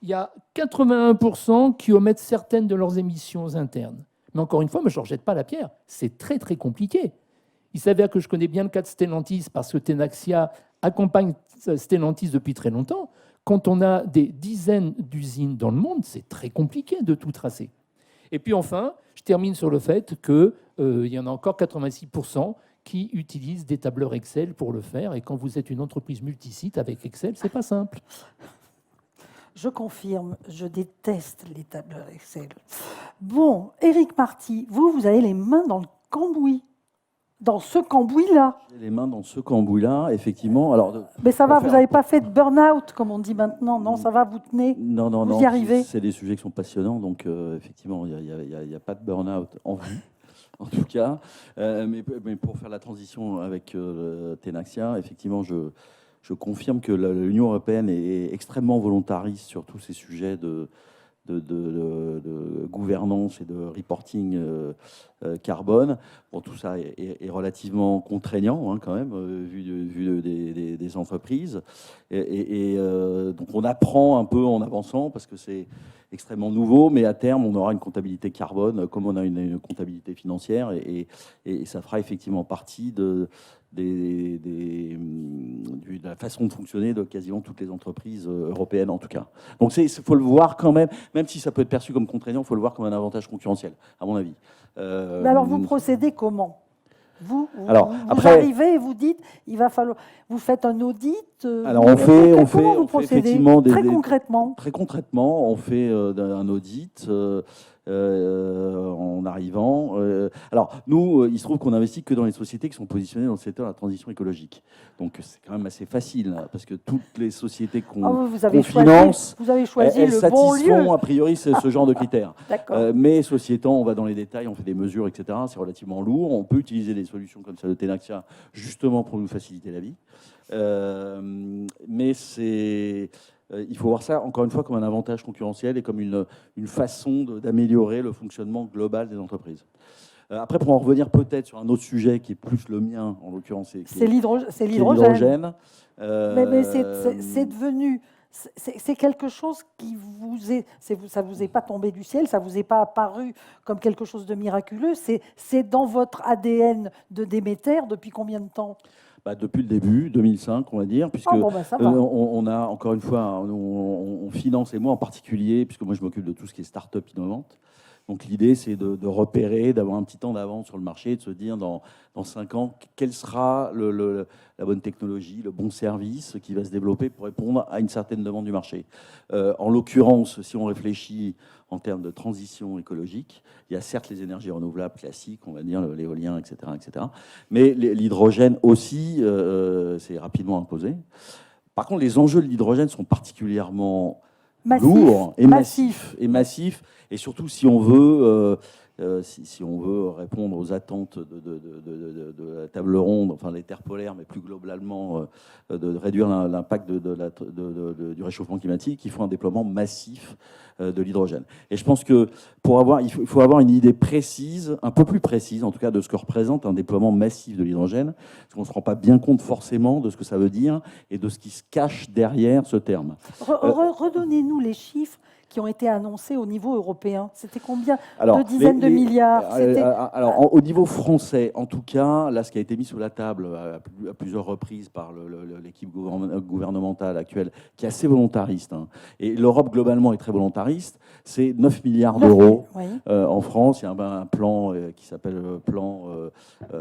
C: Il y a 81% qui omettent certaines de leurs émissions internes. Mais encore une fois, je ne rejette pas la pierre. C'est très, très compliqué. Il s'avère que je connais bien le cas de Stellantis parce que Tenaxia accompagne Stellantis depuis très longtemps. Quand on a des dizaines d'usines dans le monde, c'est très compliqué de tout tracer. Et puis enfin, je termine sur le fait qu'il y en a encore 86% qui utilisent des tableurs Excel pour le faire. Et quand vous êtes une entreprise multisite avec Excel, c'est pas simple.
A: Je confirme, je déteste les tableurs Excel. Bon, Éric Marty, vous avez les mains dans le cambouis. Dans ce cambouis-là.
D: J'ai les mains dans ce cambouis-là, effectivement. Alors,
A: mais ça va, vous n'avez pas fait de burn-out, comme on dit maintenant. Non, ça va, vous tenez.
D: Non,
A: vous y arrivez.
D: C'est des sujets qui sont passionnants, donc effectivement, il n'y a pas de burn-out en vue, en tout cas. Mais pour faire la transition avec Tenaxia, effectivement, je confirme que l'Union européenne est extrêmement volontariste sur tous ces sujets de gouvernance et de reporting carbone. Bon, tout ça est relativement contraignant hein, quand même, vu des entreprises. Donc on apprend un peu en avançant parce que c'est extrêmement nouveau, mais à terme, on aura une comptabilité carbone comme on a une comptabilité financière et ça fera effectivement partie de la façon de fonctionner de quasiment toutes les entreprises européennes en tout cas. Donc il faut le voir quand même si ça peut être perçu comme contraignant, il faut le voir comme un avantage concurrentiel, à mon avis.
A: Mais alors vous procédez comment ? Vous
D: après,
A: arrivez et vous dites, il va falloir, vous faites un audit.
D: Alors on fait
A: effectivement concrètement.
D: Très concrètement, on fait un audit. En arrivant. Alors, nous, il se trouve qu'on investit que dans les sociétés qui sont positionnées dans le secteur de la transition écologique. Donc, c'est quand même assez facile, hein, parce que toutes les sociétés qu'on finance, elles satisfont a priori ce genre de critères. Mais ceci étant, on va dans les détails, on fait des mesures, etc. C'est relativement lourd. On peut utiliser des solutions comme celle de Tenaxia, justement pour nous faciliter la vie. Mais il faut voir ça, encore une fois, comme un avantage concurrentiel et comme une façon d'améliorer le fonctionnement global des entreprises. Après, pour en revenir peut-être sur un autre sujet qui est plus le mien, en l'occurrence, c'est l'hydrogène.
A: Mais c'est devenu... C'est quelque chose qui ça vous est pas tombé du ciel, ça vous est pas apparu comme quelque chose de miraculeux. C'est dans votre ADN de Déméter depuis combien de temps ?
D: Depuis le début, 2005, on va dire, puisque
A: Ça va.
D: on a, encore une fois, on finance, et moi en particulier, puisque moi je m'occupe de tout ce qui est start-up innovante. Donc l'idée, c'est de repérer, d'avoir un petit temps d'avance sur le marché, de se dire dans 5 ans, quelle sera la bonne technologie, le bon service qui va se développer pour répondre à une certaine demande du marché. En l'occurrence, si on réfléchit en termes de transition écologique, il y a certes les énergies renouvelables classiques, on va dire l'éolien, etc., etc. Mais l'hydrogène aussi, c'est rapidement imposé. Par contre, les enjeux de l'hydrogène sont particulièrement lourds et massifs. Et surtout, si on veut, si on veut répondre aux attentes de la table ronde, enfin les terres polaires, mais plus globalement de réduire l'impact du réchauffement climatique, il faut un déploiement massif de l'hydrogène. Et je pense que il faut avoir une idée précise, un peu plus précise en tout cas, de ce que représente un déploiement massif de l'hydrogène, parce qu'on ne se rend pas bien compte forcément de ce que ça veut dire et de ce qui se cache derrière ce terme.
A: Redonnez-nous les chiffres qui ont été annoncés au niveau européen. C'était combien de dizaines de milliards?
D: Alors, au niveau français, en tout cas, là, ce qui a été mis sous la table à plusieurs reprises par l'équipe gouvernementale actuelle, qui est assez volontariste, hein, et l'Europe globalement est très volontariste, c'est 9 milliards d'euros.
A: Oui.
D: En France, il y a un plan qui s'appelle Plan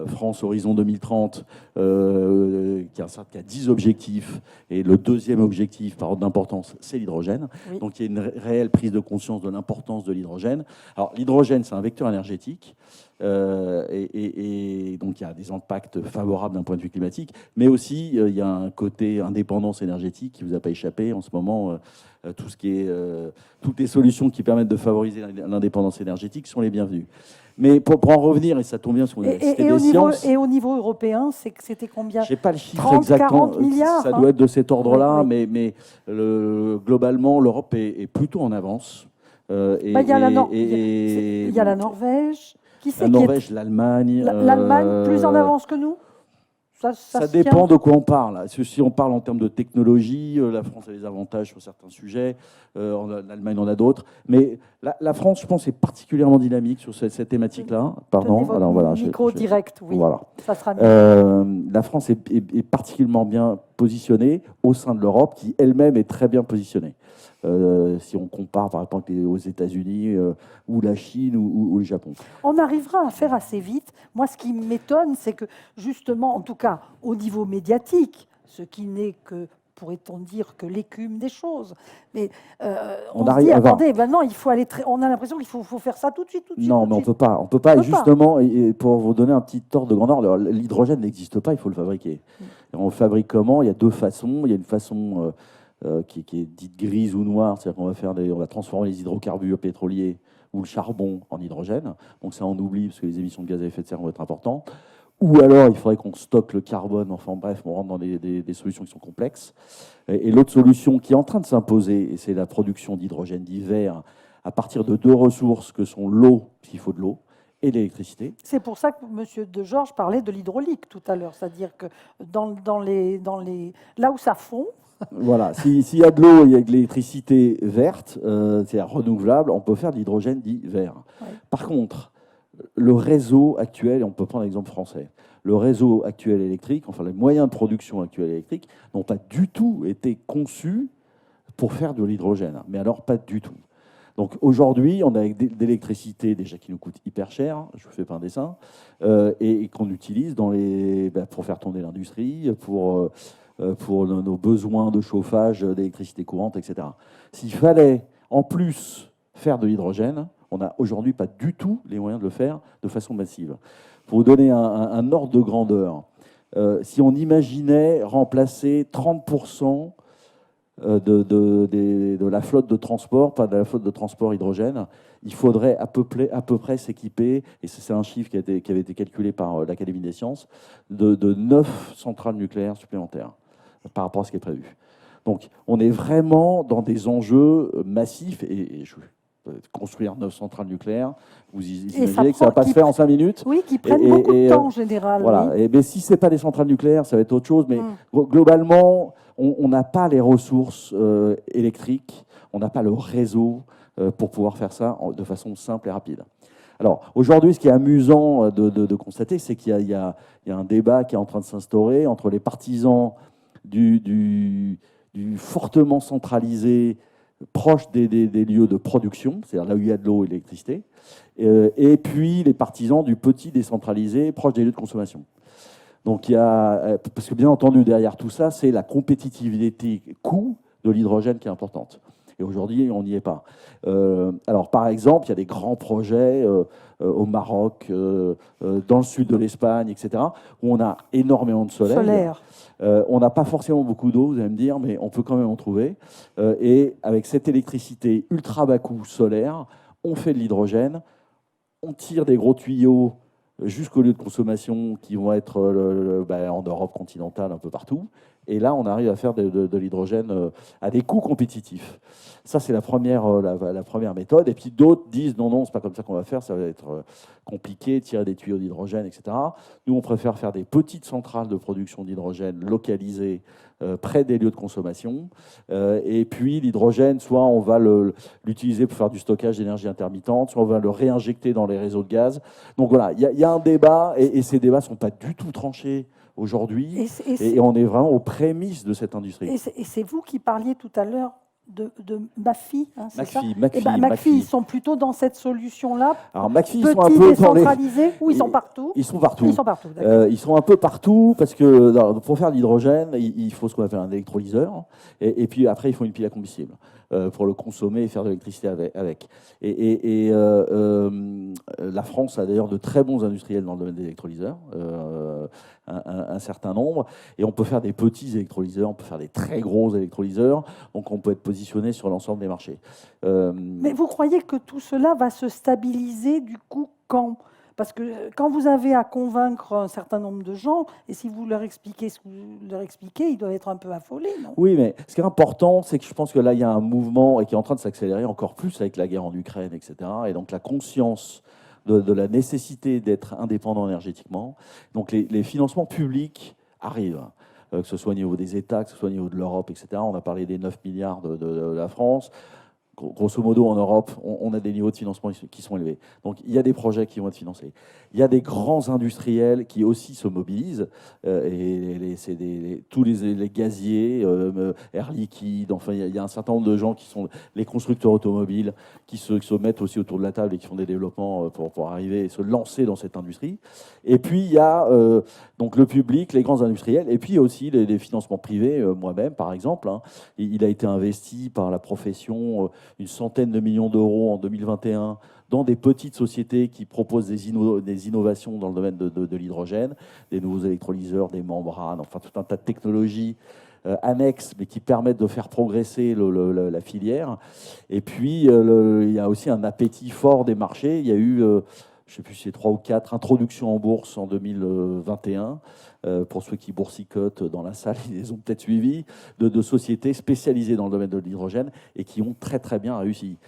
D: France Horizon 2030, qui a 10 objectifs, et le deuxième objectif par ordre d'importance, c'est l'hydrogène. Oui. Donc il y a une réelle prise de conscience de l'importance de l'hydrogène. Alors l'hydrogène, c'est un vecteur énergétique, et donc il y a des impacts favorables d'un point de vue climatique, mais aussi il y a un côté indépendance énergétique qui ne vous a pas échappé en ce moment. Toutes les solutions qui permettent de favoriser l'indépendance énergétique sont les bienvenues. Mais pour en revenir, et ça tombe bien sur sciences...
A: Et au niveau européen, c'était combien?
D: Je n'ai pas le chiffre exactement.
A: 40 milliards,
D: ça doit être de cet ordre-là, oui. Mais globalement, l'Europe est plutôt en avance.
A: Il y a la Norvège.
D: La Norvège, l'Allemagne.
A: L'Allemagne, plus en avance que nous?
D: Ça dépend de quoi on parle. Si on parle en termes de technologie, la France a des avantages sur certains sujets, l'Allemagne en a d'autres. Mais la France, je pense, est particulièrement dynamique sur cette thématique-là. Pardon.
A: Alors voilà, micro direct, oui.
D: Voilà.
A: Ça sera mieux.
D: La France est particulièrement bien positionnée au sein de l'Europe, qui elle-même est très bien positionnée. Si on compare par exemple aux États-Unis ou la Chine ou le Japon.
A: On arrivera à faire assez vite. Moi, ce qui m'étonne, c'est que justement, en tout cas au niveau médiatique, ce qui n'est que, pourrait-on dire, que l'écume des choses. Mais on se dit, attendez, non, il faut aller on a l'impression qu'il faut faire ça tout de suite.
D: Non, mais on peut pas. On peut pas. Et justement, et pour vous donner un petit ordre de grandeur, l'hydrogène n'existe pas, il faut le fabriquer. Et on le fabrique comment? Il y a deux façons. Il y a une façon qui est dite grise ou noire, c'est-à-dire qu'on va transformer les hydrocarbures pétroliers ou le charbon en hydrogène. Donc ça, on oublie parce que les émissions de gaz à effet de serre vont être importantes. Ou alors, il faudrait qu'on stocke le carbone. Enfin bref, on rentre dans des solutions qui sont complexes. Et l'autre solution qui est en train de s'imposer, c'est la production d'hydrogène dit vert à partir de deux ressources que sont l'eau, parce qu'il faut de l'eau, et l'électricité.
A: C'est pour ça que M. De Georges parlait de l'hydraulique tout à l'heure. C'est-à-dire que là où ça fond,
D: voilà, s'il y a de l'eau et il y a de l'électricité verte, c'est-à-dire renouvelable, on peut faire de l'hydrogène dit vert. Ouais. Par contre, le réseau actuel, et on peut prendre l'exemple français, le réseau actuel électrique, enfin les moyens de production actuels électriques, n'ont pas du tout été conçus pour faire de l'hydrogène. Mais alors, pas du tout. Donc aujourd'hui, on a de l'électricité déjà qui nous coûte hyper cher, je ne vous fais pas un dessin, et qu'on utilise pour faire tourner l'industrie, pour nos besoins de chauffage, d'électricité courante, etc. S'il fallait en plus faire de l'hydrogène, on n'a aujourd'hui pas du tout les moyens de le faire de façon massive. Pour vous donner un ordre de grandeur, si on imaginait remplacer 30% de la flotte de transport, pas de la flotte de transport hydrogène, il faudrait à peu près s'équiper, et c'est un chiffre qui avait été calculé par l'Académie des sciences, de 9 centrales nucléaires supplémentaires par rapport à ce qui est prévu. Donc on est vraiment dans des enjeux massifs, et construire 9 centrales nucléaires, vous imaginez que ça ne va pas se faire en 5 minutes.
A: Oui, qui prennent beaucoup de temps en général.
D: Voilà.
A: Oui.
D: Mais si ce n'est pas des centrales nucléaires, ça va être autre chose. Mais globalement, on n'a pas les ressources électriques, on n'a pas le réseau pour pouvoir faire ça de façon simple et rapide. Alors, aujourd'hui, ce qui est amusant de constater, c'est qu'il y a un débat qui est en train de s'instaurer entre les partisans du fortement centralisé, proche des lieux de production, c'est-à-dire là où il y a de l'eau et de l'électricité, et puis les partisans du petit décentralisé, proche des lieux de consommation. Donc, parce que bien entendu, derrière tout ça, c'est la compétitivité coût de l'hydrogène qui est importante. Et aujourd'hui, on n'y est pas. Alors, par exemple, il y a des grands projets au Maroc, dans le sud de l'Espagne, etc., où on a énormément de soleil. On n'a pas forcément beaucoup d'eau, vous allez me dire, mais on peut quand même en trouver. Et avec cette électricité ultra bas coût solaire, on fait de l'hydrogène, on tire des gros tuyaux jusqu'au lieu de consommation qui vont être en Europe continentale, un peu partout. Et là, on arrive à faire de l'hydrogène à des coûts compétitifs. Ça, c'est la première méthode. Et puis d'autres disent non, c'est pas comme ça qu'on va faire, ça va être compliqué, tirer des tuyaux d'hydrogène, etc. Nous, on préfère faire des petites centrales de production d'hydrogène localisées près des lieux de consommation. Et puis l'hydrogène, soit on va l'utiliser pour faire du stockage d'énergie intermittente, soit on va le réinjecter dans les réseaux de gaz. Donc voilà, il y a un débat, et ces débats ne sont pas du tout tranchés aujourd'hui, et on est vraiment aux prémices de cette industrie.
A: Et c'est vous qui parliez tout à l'heure de McPhy, hein, c'est ça?
D: McPhy,
A: ils sont plutôt dans cette solution-là.
D: Alors McPhy, ils sont un peu
A: décentralisés, ou ils sont partout?
D: Ils sont partout.
A: Ils sont partout,
D: ils sont un peu partout parce que pour faire de l'hydrogène, il faut ce qu'on appelle un électrolyseur, et puis après il faut une pile à combustible pour le consommer et faire de l'électricité avec. La France a d'ailleurs de très bons industriels dans le domaine des électrolyseurs, un certain nombre, et on peut faire des petits électrolyseurs, on peut faire des très gros électrolyseurs, donc on peut être positionné sur l'ensemble des marchés.
A: Mais vous croyez que tout cela va se stabiliser du coup quand? Parce que quand vous avez à convaincre un certain nombre de gens, et si vous leur expliquez ce que vous leur expliquez, ils doivent être un peu affolés, non?
D: Oui, mais ce qui est important, c'est que je pense que là, il y a un mouvement et qui est en train de s'accélérer encore plus avec la guerre en Ukraine, etc. Et donc la conscience de la nécessité d'être indépendant énergétiquement. Donc les financements publics arrivent, que ce soit au niveau des États, que ce soit au niveau de l'Europe, etc. On a parlé des 9 milliards de la France. Grosso modo, en Europe, on a des niveaux de financement qui sont élevés. Donc, il y a des projets qui vont être financés. Il y a des grands industriels qui aussi se mobilisent. C'est tous les gaziers, Air Liquide, enfin, il y a un certain nombre de gens qui sont les constructeurs automobiles qui se mettent aussi autour de la table et qui font des développements pour arriver et se lancer dans cette industrie. Et puis, il y a donc le public, les grands industriels, et puis il y a aussi les financements privés. Moi-même, par exemple, hein, il a été investi par la profession une centaine de millions d'euros en 2021 dans des petites sociétés qui proposent des innovations dans le domaine de l'hydrogène, des nouveaux électrolyseurs, des membranes, enfin tout un tas de technologies annexes, mais qui permettent de faire progresser la filière. Et puis, il y a aussi un appétit fort des marchés. Il y a eu, je ne sais plus si c'est 3 ou 4 introductions en bourse en 2021. Pour ceux qui boursicotent dans la salle, ils les ont peut-être suivis, de sociétés spécialisées dans le domaine de l'hydrogène et qui ont très très bien réussi.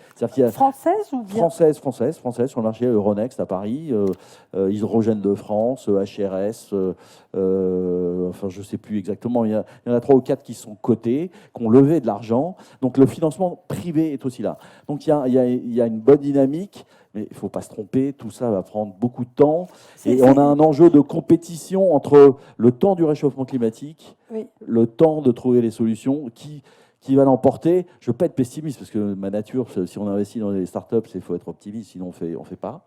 A: Françaises ou bien
D: Françaises sur le marché Euronext à Paris, Hydrogène de France, HRS, enfin je ne sais plus exactement, il y en a 3 ou 4 qui sont cotés, qui ont levé de l'argent. Donc le financement privé est aussi là. Donc il y a une bonne dynamique. Mais il ne faut pas se tromper, tout ça va prendre beaucoup de temps. Et on a un enjeu de compétition entre le temps du réchauffement climatique, le temps de trouver les solutions, qui va l'emporter. Je ne veux pas être pessimiste, parce que ma nature, si on investit dans les startups, il faut être optimiste, sinon on ne fait pas.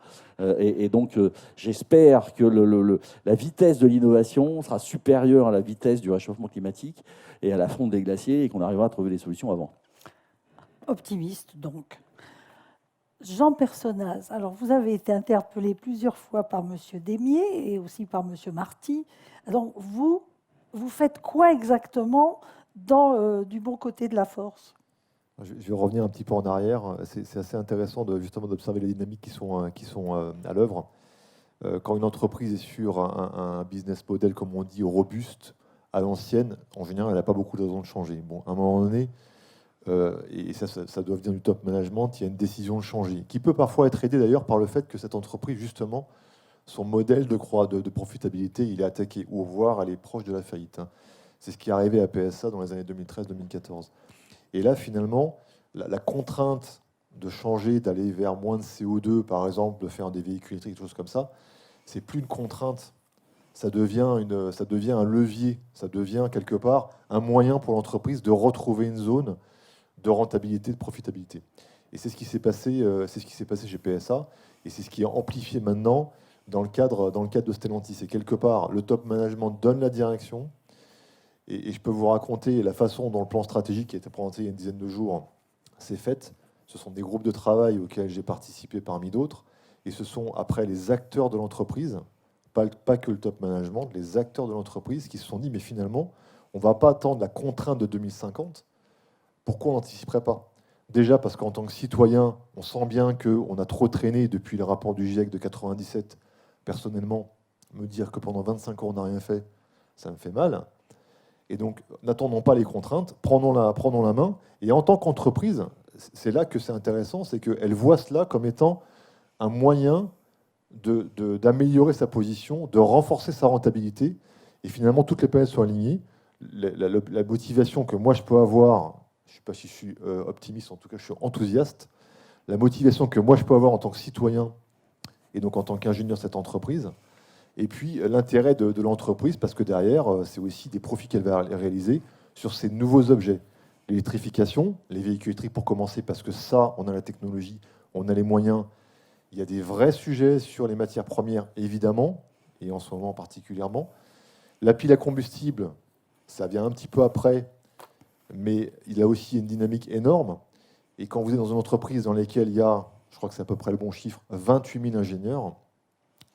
D: Et donc, j'espère que la vitesse de l'innovation sera supérieure à la vitesse du réchauffement climatique et à la fonte des glaciers, et qu'on arrivera à trouver des solutions avant.
A: Optimiste, donc. Jean Personnaz, alors vous avez été interpellé plusieurs fois par M. Desmier et aussi par M. Marty. Donc vous faites quoi exactement du bon côté de la force?
E: Je vais revenir un petit peu en arrière. C'est assez intéressant justement d'observer les dynamiques qui sont à l'œuvre. Quand une entreprise est sur un business model, comme on dit, robuste, à l'ancienne, en général, elle n'a pas beaucoup de raisons de changer. Bon, à un moment donné, et ça doit venir du top management, il y a une décision de changer, qui peut parfois être aidée d'ailleurs par le fait que cette entreprise, justement, son modèle de profitabilité, il est attaqué, ou voire elle est proche de la faillite. C'est ce qui est arrivé à PSA dans les années 2013-2014. Et là, finalement, la contrainte de changer, d'aller vers moins de CO2, par exemple, de faire des véhicules électriques, des choses comme ça, c'est plus une contrainte. Ça devient un levier, ça devient quelque part un moyen pour l'entreprise de retrouver une zone de rentabilité, de profitabilité. Et c'est ce qui s'est passé, chez PSA, et c'est ce qui est amplifié maintenant dans le cadre de Stellantis. Et quelque part, le top management donne la direction, et je peux vous raconter la façon dont le plan stratégique qui a été présenté il y a une dizaine de jours s'est fait. Ce sont des groupes de travail auxquels j'ai participé parmi d'autres, et ce sont après les acteurs de l'entreprise, pas que le top management, les acteurs de l'entreprise qui se sont dit, mais finalement, on ne va pas attendre la contrainte de 2050. Pourquoi on n'anticiperait pas? Déjà parce qu'en tant que citoyen, on sent bien qu'on a trop traîné depuis le rapport du GIEC de 97. Personnellement, me dire que pendant 25 ans, on n'a rien fait, ça me fait mal. Et donc, n'attendons pas les contraintes, prenons la main. Et en tant qu'entreprise, c'est là que c'est intéressant, c'est qu'elle voit cela comme étant un moyen d'améliorer sa position, de renforcer sa rentabilité, et finalement toutes les planètes sont alignées. La motivation que moi je peux avoir, je ne sais pas si je suis optimiste, en tout cas je suis enthousiaste, la motivation que moi je peux avoir en tant que citoyen, et donc en tant qu'ingénieur de cette entreprise, et puis l'intérêt de l'entreprise, parce que derrière, c'est aussi des profits qu'elle va réaliser sur ces nouveaux objets. L'électrification, les véhicules électriques pour commencer, parce que ça, on a la technologie, on a les moyens. Il y a des vrais sujets sur les matières premières, évidemment, et en ce moment particulièrement. La pile à combustible, ça vient un petit peu après, mais il a aussi une dynamique énorme. Et quand vous êtes dans une entreprise dans laquelle il y a, je crois que c'est à peu près le bon chiffre, 28 000 ingénieurs,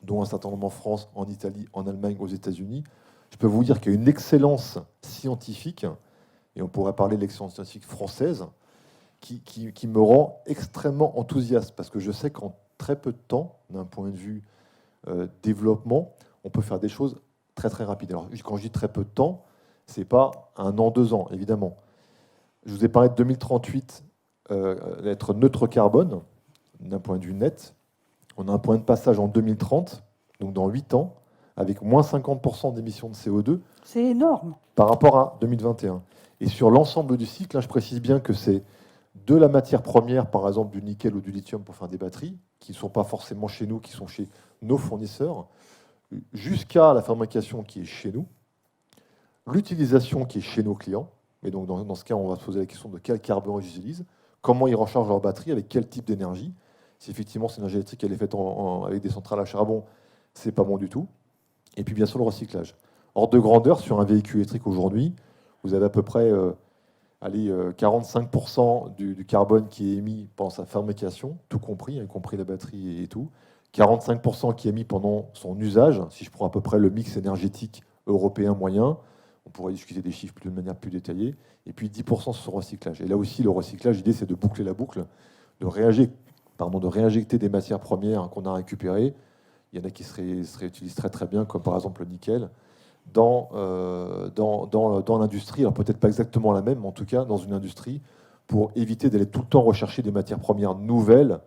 E: dont un certain nombre en France, en Italie, en Allemagne, aux États-Unis, je peux vous dire qu'il y a une excellence scientifique, et on pourrait parler de l'excellence scientifique française, qui me rend extrêmement enthousiaste, parce que je sais qu'en très peu de temps, d'un point de vue développement, on peut faire des choses très très rapides. Alors quand je dis très peu de temps, c'est pas 1 an, 2 ans, évidemment. Je vous ai parlé de 2038, être neutre carbone, d'un point de vue net. On a un point de passage en 2030, donc dans 8 ans, avec moins 50% d'émissions de CO2.
A: C'est énorme.
E: Par rapport à 2021. Et sur l'ensemble du cycle, là, je précise bien que c'est de la matière première, par exemple du nickel ou du lithium pour faire des batteries, qui ne sont pas forcément chez nous, qui sont chez nos fournisseurs, jusqu'à la fabrication qui est chez nous, l'utilisation qui est chez nos clients. Et donc dans ce cas, on va se poser la question de quel carburant ils utilisent, comment ils rechargent leur batterie, avec quel type d'énergie. Si effectivement c'est une énergie électrique, elle est faite avec des centrales à charbon, c'est pas bon du tout. Et puis bien sûr le recyclage. Ordre de grandeur, sur un véhicule électrique aujourd'hui, vous avez à peu près 45% du carbone qui est émis pendant sa fabrication, tout compris, y compris la batterie et tout. 45% qui est émis pendant son usage, si je prends à peu près le mix énergétique européen moyen, on pourrait discuter des chiffres de manière plus détaillée, et puis 10% sur le recyclage. Et là aussi, le recyclage, l'idée c'est de boucler la boucle, de réinjecter des matières premières qu'on a récupérées. Il y en a qui se réutilisent très très bien, comme par exemple le nickel, dans l'industrie, alors peut-être pas exactement la même, mais en tout cas dans une industrie, pour éviter d'aller tout le temps rechercher des matières premières nouvelles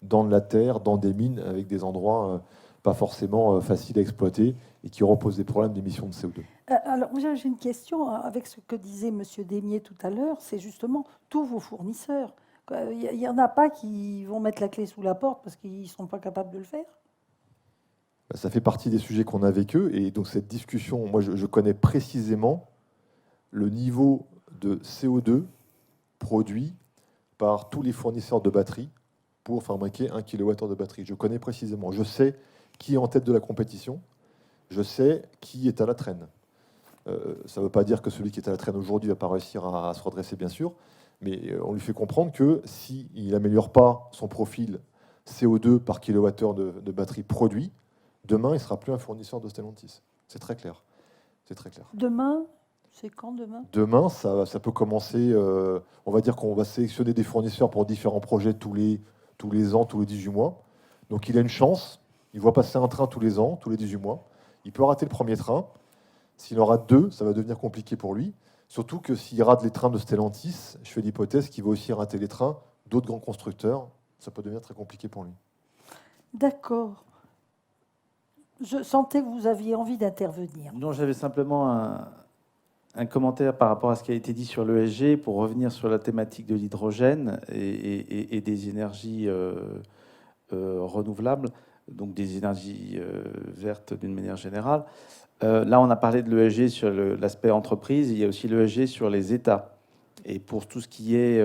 E: dans de la terre, dans des mines, avec des endroits pas forcément faciles à exploiter et qui reposent des problèmes d'émissions de CO2.
A: Alors, j'ai une question avec ce que disait M. Desmier tout à l'heure, c'est justement tous vos fournisseurs. Il n'y en a pas qui vont mettre la clé sous la porte parce qu'ils ne sont pas capables de le faire?
E: Ça fait partie des sujets qu'on a avec eux. Et donc cette discussion, moi je connais précisément le niveau de CO2 produit par tous les fournisseurs de batteries pour fabriquer 1 kWh de batterie. Je connais précisément. Je sais qui est en tête de la compétition. Je sais qui est à la traîne. Ça ne veut pas dire que celui qui est à la traîne aujourd'hui ne va pas réussir à se redresser, bien sûr. Mais on lui fait comprendre que s'il n'améliore pas son profil CO2 par kilowattheure de batterie produit, demain, il ne sera plus un fournisseur de Stellantis. C'est très clair. C'est très clair.
A: Demain, c'est quand demain? Demain,
E: ça peut commencer. On va dire qu'on va sélectionner des fournisseurs pour différents projets tous les ans, tous les 18 mois. Donc il a une chance. Il voit passer un train tous les ans, tous les 18 mois. Il peut rater le premier train. S'il en rate 2, ça va devenir compliqué pour lui. Surtout que s'il rate les trains de Stellantis, je fais l'hypothèse qu'il va aussi rater les trains d'autres grands constructeurs. Ça peut devenir très compliqué pour lui.
A: D'accord. Je sentais que vous aviez envie d'intervenir.
B: Non, j'avais simplement un commentaire par rapport à ce qui a été dit sur l'ESG pour revenir sur la thématique de l'hydrogène et des énergies renouvelables, donc des énergies vertes d'une manière générale. Là, on a parlé de l'ESG sur l'aspect entreprise, il y a aussi l'ESG sur les États. Et pour tout ce qui est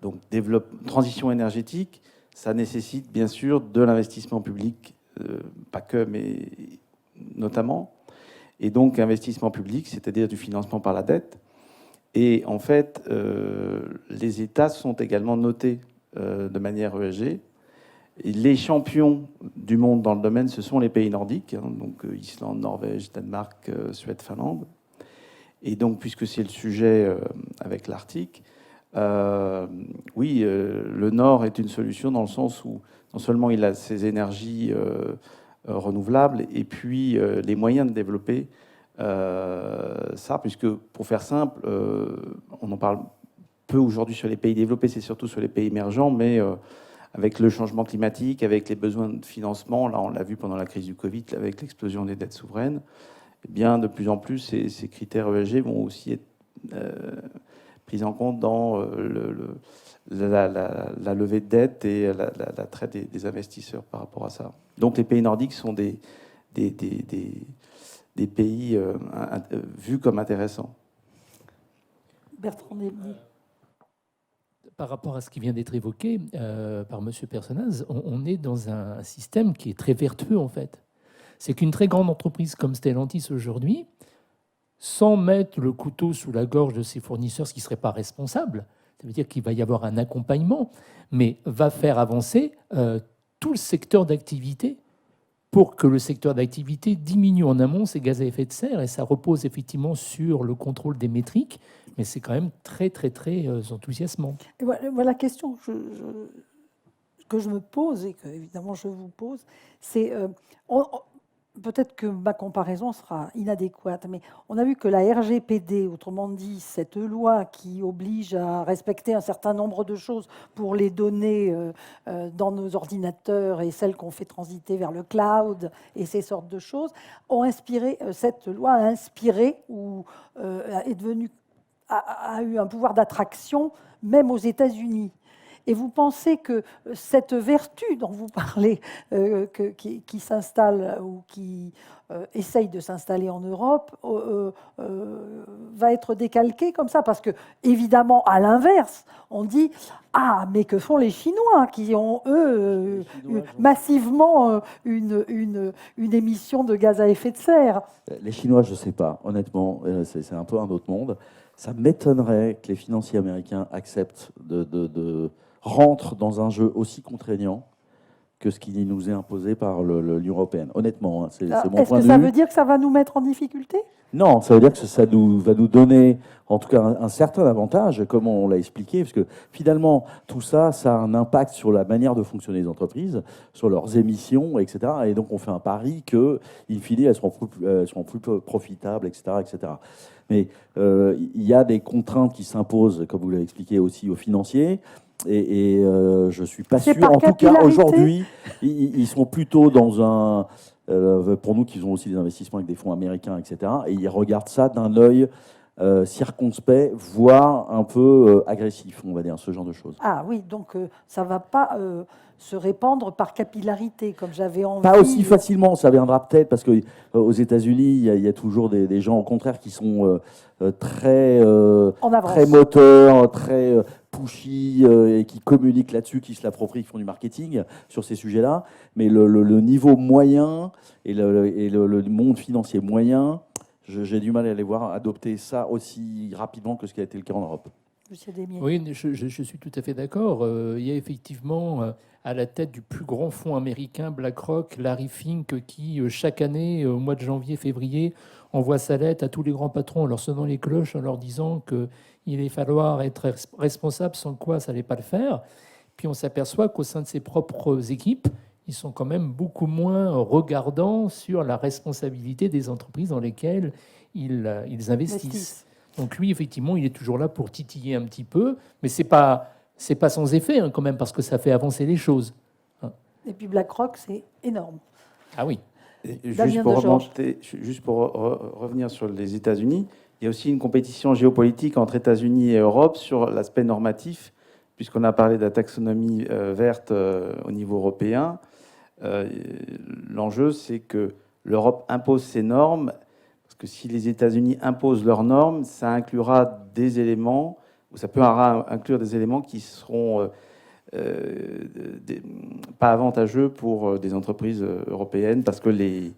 B: donc transition énergétique, ça nécessite bien sûr de l'investissement public, pas que, mais notamment. Et donc, investissement public, c'est-à-dire du financement par la dette. Et en fait, les États sont également notés de manière ESG. Et les champions du monde dans le domaine, ce sont les pays nordiques, hein, donc Islande, Norvège, Danemark, Suède, Finlande. Et donc, puisque c'est le sujet avec l'Arctique, oui, le Nord est une solution dans le sens où non seulement il a ses énergies renouvelables, et puis les moyens de développer ça, puisque pour faire simple, on en parle peu aujourd'hui sur les pays développés, c'est surtout sur les pays émergents, mais avec le changement climatique, avec les besoins de financement, là on l'a vu pendant la crise du Covid, avec l'explosion des dettes souveraines, eh bien de plus en plus ces critères ESG vont aussi être pris en compte dans la levée de dette et l'attrait des investisseurs par rapport à ça. Donc les pays nordiques sont des pays vus comme intéressants.
A: Bertrand Delny.
C: Par rapport à ce qui vient d'être évoqué par M. Personnaz, on est dans un système qui est très vertueux en fait. C'est qu'une très grande entreprise comme Stellantis aujourd'hui, sans mettre le couteau sous la gorge de ses fournisseurs, ce qui ne serait pas responsable, ça veut dire qu'il va y avoir un accompagnement, mais va faire avancer tout le secteur d'activité pour que le secteur d'activité diminue en amont ses gaz à effet de serre. Et ça repose effectivement sur le contrôle des métriques, mais c'est quand même très, très, très enthousiasmant.
A: Et voilà la question que je me pose et que, évidemment, je vous pose. C'est, peut-être que ma comparaison sera inadéquate, mais on a vu que la RGPD, autrement dit, cette loi qui oblige à respecter un certain nombre de choses pour les données dans nos ordinateurs et celles qu'on fait transiter vers le cloud et ces sortes de choses, ont inspiré, cette loi a inspiré ou est devenue a eu un pouvoir d'attraction même aux États-Unis. Et vous pensez que cette vertu dont vous parlez, qui s'installe ou qui essaye de s'installer en Europe, va être décalquée comme ça? Parce que, évidemment, à l'inverse, on dit « Ah, mais que font les Chinois qui ont, eux, massivement une émission de gaz à effet de serre ?»
D: Les Chinois, je ne sais pas. Honnêtement, c'est un peu un autre monde. Ça m'étonnerait que les financiers américains acceptent rentrent dans un jeu aussi contraignant que ce qui nous est imposé par l'Union européenne. Honnêtement, c'est mon point de vue.
A: Est-ce que ça veut dire que ça va nous mettre en difficulté?
D: Non, ça veut dire que ça va nous donner, en tout cas, un certain avantage, comme on l'a expliqué, parce que finalement, tout ça, ça a un impact sur la manière de fonctionner des entreprises, sur leurs émissions, etc. Et donc, on fait un pari que, in fine, elles seront plus profitables, etc., etc. Mais il y a des contraintes qui s'imposent, comme vous l'avez expliqué aussi, aux financiers. Et je ne suis pas sûr. En tout cas, aujourd'hui, ils sont plutôt dans un... pour nous, qui ont aussi des investissements avec des fonds américains, etc. Et ils regardent ça d'un œil circonspect, voire un peu agressif, on va dire, ce genre de choses.
A: Ah oui, donc ça ne va pas se répandre par capillarité, comme j'avais envie.
D: Pas aussi facilement, ça viendra peut-être, parce qu'aux États-Unis, il y a toujours des gens, au contraire, qui sont très moteurs, très pushy, et qui communiquent là-dessus, qui se l'approprient, qui font du marketing sur ces sujets-là. Mais le niveau moyen et le monde financier moyen, j'ai du mal à les voir adopter ça aussi rapidement que ce qui a été le cas en Europe.
C: Oui, je suis tout à fait d'accord. Il y a effectivement à la tête du plus grand fonds américain, BlackRock, Larry Fink, qui chaque année, au mois de janvier, février, envoie sa lettre à tous les grands patrons en leur sonnant les cloches, en leur disant qu'il allait falloir être responsable, sans quoi ça n'allait pas le faire. Puis on s'aperçoit qu'au sein de ses propres équipes, ils sont quand même beaucoup moins regardants sur la responsabilité des entreprises dans lesquelles ils investissent. Donc lui, effectivement, il est toujours là pour titiller un petit peu, mais c'est pas sans effet quand même, parce que ça fait avancer les choses.
A: Et puis BlackRock, c'est énorme.
C: Ah oui.
B: Et
A: Damien Degeorges.
B: juste pour revenir sur les États-Unis, il y a aussi une compétition géopolitique entre États-Unis et Europe sur l'aspect normatif, puisqu'on a parlé de la taxonomie verte au niveau européen. L'enjeu, c'est que l'Europe impose ses normes, parce que si les États-Unis imposent leurs normes, ça inclura des éléments, ou ça peut inclure des éléments qui seront pas avantageux pour des entreprises européennes, parce que les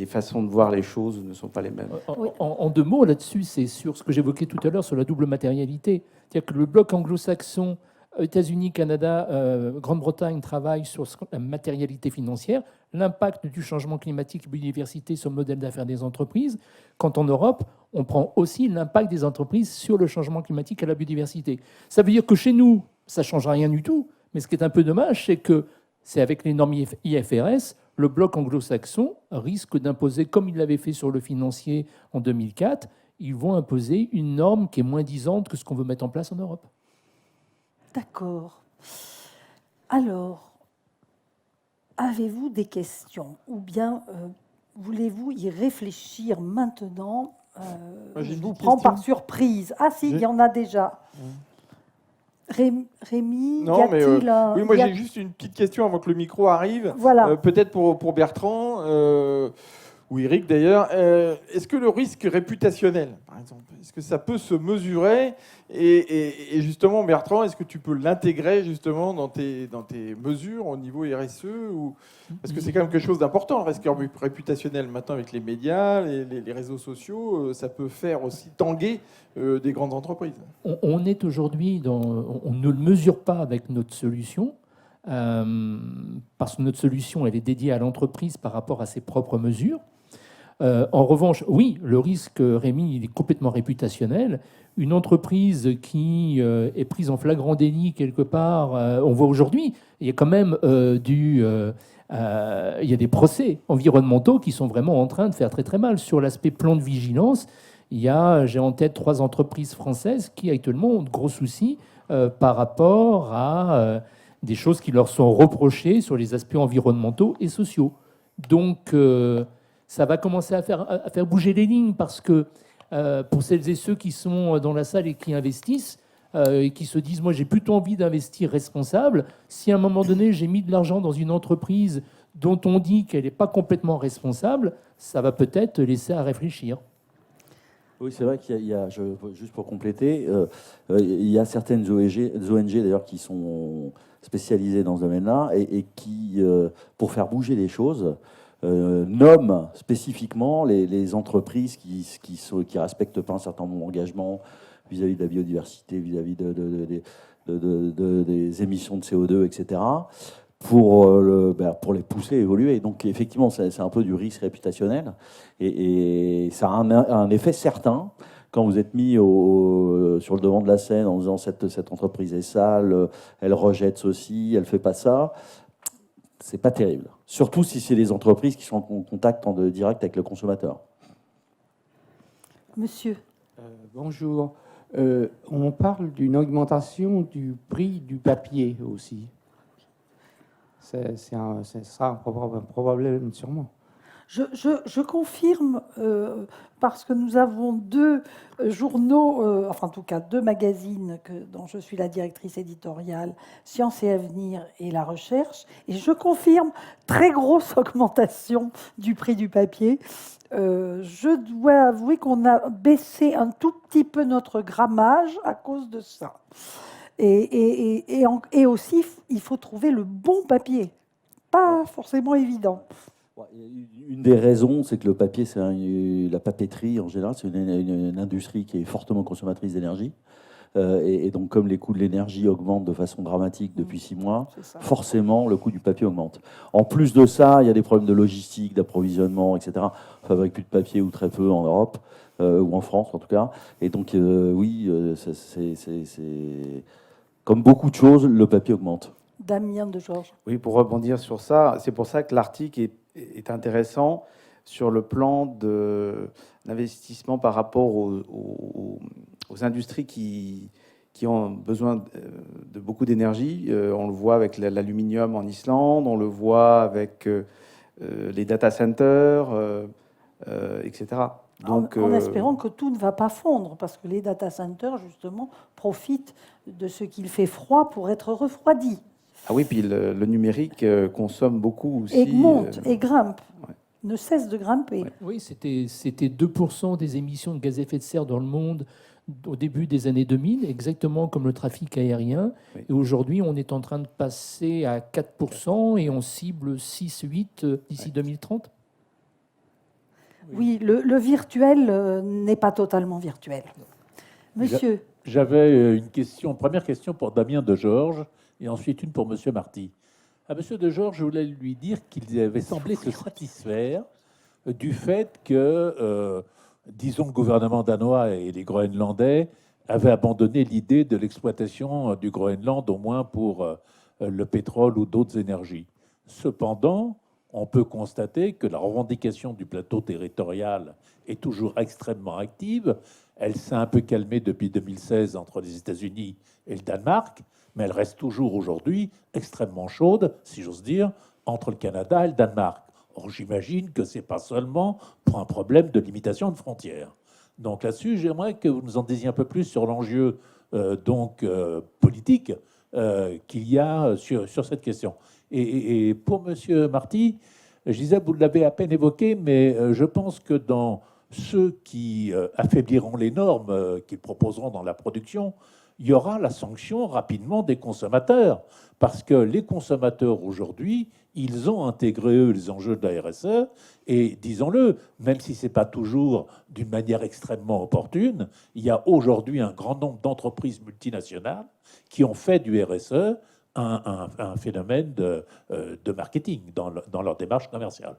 B: façons de voir les choses ne sont pas les mêmes.
A: Oui.
C: En deux mots là-dessus, c'est sur ce que j'évoquais tout à l'heure sur la double matérialité. C'est-à-dire que le bloc anglo-saxon, États-Unis, Canada, Grande-Bretagne travaillent sur la matérialité financière, l'impact du changement climatique et biodiversité sur le modèle d'affaires des entreprises. Quand en Europe, on prend aussi l'impact des entreprises sur le changement climatique et la biodiversité. Ça veut dire que chez nous, ça ne change rien du tout. Mais ce qui est un peu dommage, c'est que c'est avec les normes IFRS, le bloc anglo-saxon risque d'imposer, comme il l'avait fait sur le financier en 2004, ils vont imposer une norme qui est moins disante que ce qu'on veut mettre en place en Europe.
A: D'accord. Alors, avez-vous des questions ou bien voulez-vous y réfléchir maintenant?
F: Moi, j'ai
A: Je
F: une
A: vous
F: petite
A: prends
F: question.
A: par surprise. Ah si, il y
F: J'ai-
A: en a déjà. Rémi,
F: Non,
A: y a-t-il un...
F: oui, moi
A: y a-
F: j'ai juste une petite question avant que le micro arrive.
A: Voilà.
F: Peut-être pour Bertrand, ou Eric d'ailleurs. Est-ce que le risque réputationnel, par exemple, est-ce que ça peut se mesurer et justement, Bertrand, est-ce que tu peux l'intégrer justement dans tes mesures au niveau RSE parce que c'est quand même quelque chose d'important, le risque réputationnel maintenant avec les médias, les réseaux sociaux, ça peut faire aussi tanguer des grandes entreprises.
C: On est aujourd'hui on ne le mesure pas avec notre solution, parce que notre solution, elle est dédiée à l'entreprise par rapport à ses propres mesures. En revanche, oui, le risque, Rémi, il est complètement réputationnel. Une entreprise qui est prise en flagrant délit quelque part, on voit aujourd'hui, il y a quand même il y a des procès environnementaux qui sont vraiment en train de faire très très mal. Sur l'aspect plan de vigilance, j'ai en tête 3 entreprises françaises qui actuellement ont de gros soucis par rapport à des choses qui leur sont reprochées sur les aspects environnementaux et sociaux. Donc, ça va commencer à faire bouger les lignes parce que pour celles et ceux qui sont dans la salle et qui investissent et qui se disent « moi j'ai plutôt envie d'investir responsable », si à un moment donné j'ai mis de l'argent dans une entreprise dont on dit qu'elle n'est pas complètement responsable, ça va peut-être laisser à réfléchir.
D: Oui, c'est vrai qu'il y a, juste pour compléter, il y a certaines ONG d'ailleurs qui sont spécialisées dans ce domaine-là et qui, pour faire bouger les choses, nomment spécifiquement les entreprises qui respectent pas un certain nombre d'engagements vis-à-vis de la biodiversité, vis-à-vis des émissions de CO2, etc., pour les pousser à évoluer. Donc effectivement, c'est un peu du risque réputationnel et ça a un effet certain quand vous êtes mis sur le devant de la scène en disant cette entreprise est sale, elle rejette ceci, elle fait pas ça. C'est pas terrible. Surtout si c'est des entreprises qui sont en contact direct avec le consommateur.
A: Monsieur.
G: Bonjour. On parle d'une augmentation du prix du papier aussi. Ce sera un problème sûrement.
A: Je confirme, parce que nous avons 2 journaux, enfin en tout cas 2 magazines dont je suis la directrice éditoriale, Science et Avenir et La Recherche, et je confirme très grosse augmentation du prix du papier. Je dois avouer qu'on a baissé un tout petit peu notre grammage à cause de ça. Et aussi, il faut trouver le bon papier. Pas forcément évident.
D: Une des raisons, c'est que le papier, la papeterie en général, c'est une industrie qui est fortement consommatrice d'énergie. Et donc, comme les coûts de l'énergie augmentent de façon dramatique depuis 6 mois, forcément, le coût du papier augmente. En plus de ça, il y a des problèmes de logistique, d'approvisionnement, etc. On ne fabrique plus de papier ou très peu en Europe, ou en France en tout cas. Et donc, oui, c'est comme beaucoup de choses, le papier augmente.
A: Damien Degeorges.
B: Oui, pour rebondir sur ça, c'est pour ça que l'article est intéressant sur le plan d'investissement par rapport aux industries qui ont besoin de beaucoup d'énergie. On le voit avec l'aluminium en Islande, on le voit avec les data centers, etc. Donc,
A: en espérant que tout ne va pas fondre, parce que les data centers, justement, profitent de ce qu'il fait froid pour être refroidi.
B: ah oui, puis le numérique consomme beaucoup aussi.
A: Et monte, et grimpe,
B: ouais.
A: ne cesse de grimper.
B: Ouais.
C: Oui, c'était 2% des émissions de gaz à effet de serre dans le monde au début des années 2000, exactement comme le trafic aérien.
B: Oui.
C: Et aujourd'hui, on est en train de passer à 4% et on cible 6-8 d'ici 2030.
A: Oui, le virtuel n'est pas totalement virtuel. Monsieur,
H: J'avais première question pour Damien de Georges, et ensuite une pour Monsieur Marty. À Monsieur de Georges, je voulais lui dire qu'il avait semblé se satisfaire du fait que, disons, le gouvernement danois et les Groenlandais avaient abandonné l'idée de l'exploitation du Groenland, au moins pour le pétrole ou d'autres énergies. Cependant, on peut constater que la revendication du plateau territorial est toujours extrêmement active. Elle s'est un peu calmée depuis 2016 entre les États-Unis et le Danemark, mais elle reste toujours aujourd'hui extrêmement chaude, si j'ose dire, entre le Canada et le Danemark. Or, j'imagine que ce n'est pas seulement pour un problème de limitation de frontières. Donc là-dessus, j'aimerais que vous nous en disiez un peu plus sur l'enjeu politique qu'il y a sur cette question. Et pour Monsieur Marty, je disais, vous l'avez à peine évoqué, mais je pense que dans ceux qui affaibliront les normes qu'ils proposeront dans la production, il y aura la sanction rapidement des consommateurs. Parce que les consommateurs aujourd'hui, ils ont intégré, eux, les enjeux de la RSE. Et disons-le, même si ce n'est pas toujours d'une manière extrêmement opportune, il y a aujourd'hui un grand nombre d'entreprises multinationales qui ont fait du RSE un phénomène de marketing dans leur démarche commerciale.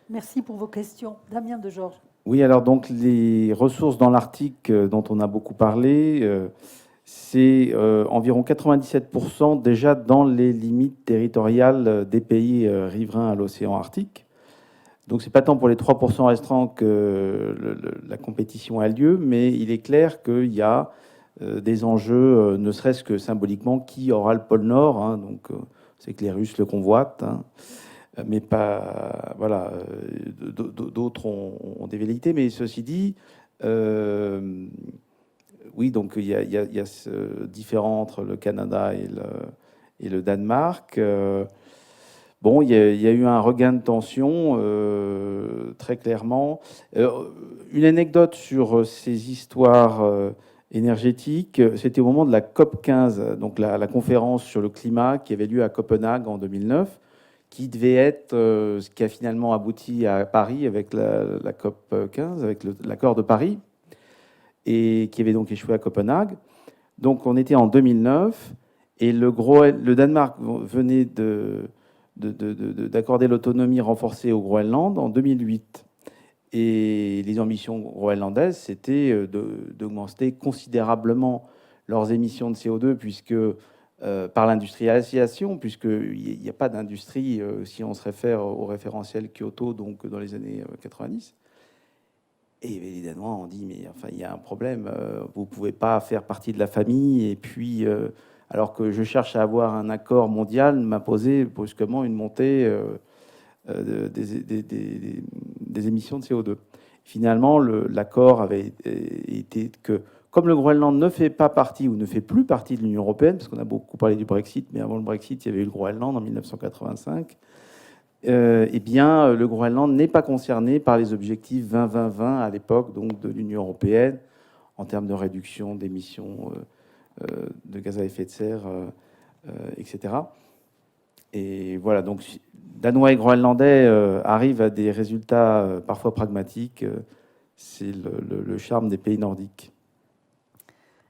A: merci pour vos questions. Damien de Georges.
B: Oui, alors donc les ressources dans l'Arctique dont on a beaucoup parlé, c'est environ 97% déjà dans les limites territoriales des pays riverains à l'océan Arctique. Donc c'est pas tant pour les 3% restants que la compétition a lieu, mais il est clair qu'il y a des enjeux, ne serait-ce que symboliquement, qui aura le pôle Nord. Hein, donc c'est que les Russes le convoitent. Hein, mais pas, voilà, d'autres ont des velléités. Mais ceci dit, oui, donc il y a ce différent entre le Canada et le Danemark. Bon, il y a eu un regain de tension, très clairement. Une anecdote sur ces histoires énergétiques, c'était au moment de la COP 15, donc la conférence sur le climat qui avait lieu à Copenhague en 2009, qui devait être ce qui a finalement abouti à Paris avec la COP 15, avec l'accord de Paris, et qui avait donc échoué à Copenhague. Donc on était en 2009, et le Danemark venait d'accorder l'autonomie renforcée au Groenland en 2008. Et les ambitions groenlandaises, c'était d'augmenter considérablement leurs émissions de CO2, puisque par l'industrialisation, puisqu'il n'y a pas d'industrie si on se réfère au référentiel Kyoto, donc dans les années 90. Et les Danois ont dit, mais enfin, il y a un problème, vous ne pouvez pas faire partie de la famille, et puis, alors que je cherche à avoir un accord mondial, m'imposer brusquement une montée des émissions de CO2. Finalement, l'accord avait été que, comme le Groenland ne fait pas partie ou ne fait plus partie de l'Union européenne, parce qu'on a beaucoup parlé du Brexit, mais avant le Brexit, il y avait eu le Groenland en 1985, eh bien, le Groenland n'est pas concerné par les objectifs 20-20-20 à l'époque donc de l'Union européenne en termes de réduction d'émissions de gaz à effet de serre, etc. Et voilà, donc Danois et Groenlandais arrivent à des résultats parfois pragmatiques. C'est le charme des pays nordiques.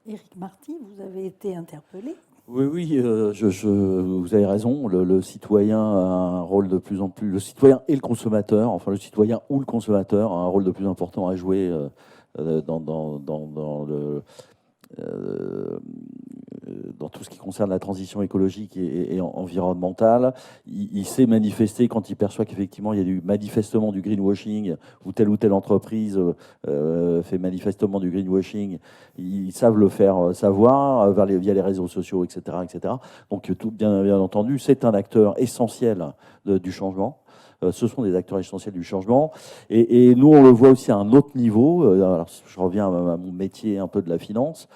A: Éric Marty, vous avez été interpellé.
D: Oui, vous avez raison. Le citoyen a un rôle de plus en plus. Le citoyen et le consommateur, enfin le citoyen ou le consommateur, a un rôle de plus important à jouer dans dans tout ce qui concerne la transition écologique et environnementale. Il s'est manifesté quand il perçoit qu'effectivement il y a manifestement du greenwashing, ou telle entreprise fait manifestement du greenwashing. Ils savent le faire savoir via les réseaux sociaux, etc., etc. Donc tout bien entendu, c'est un acteur essentiel du changement. Ce sont des acteurs essentiels du changement. Et nous, on le voit aussi à un autre niveau. Alors, je reviens à mon métier un peu de la finance.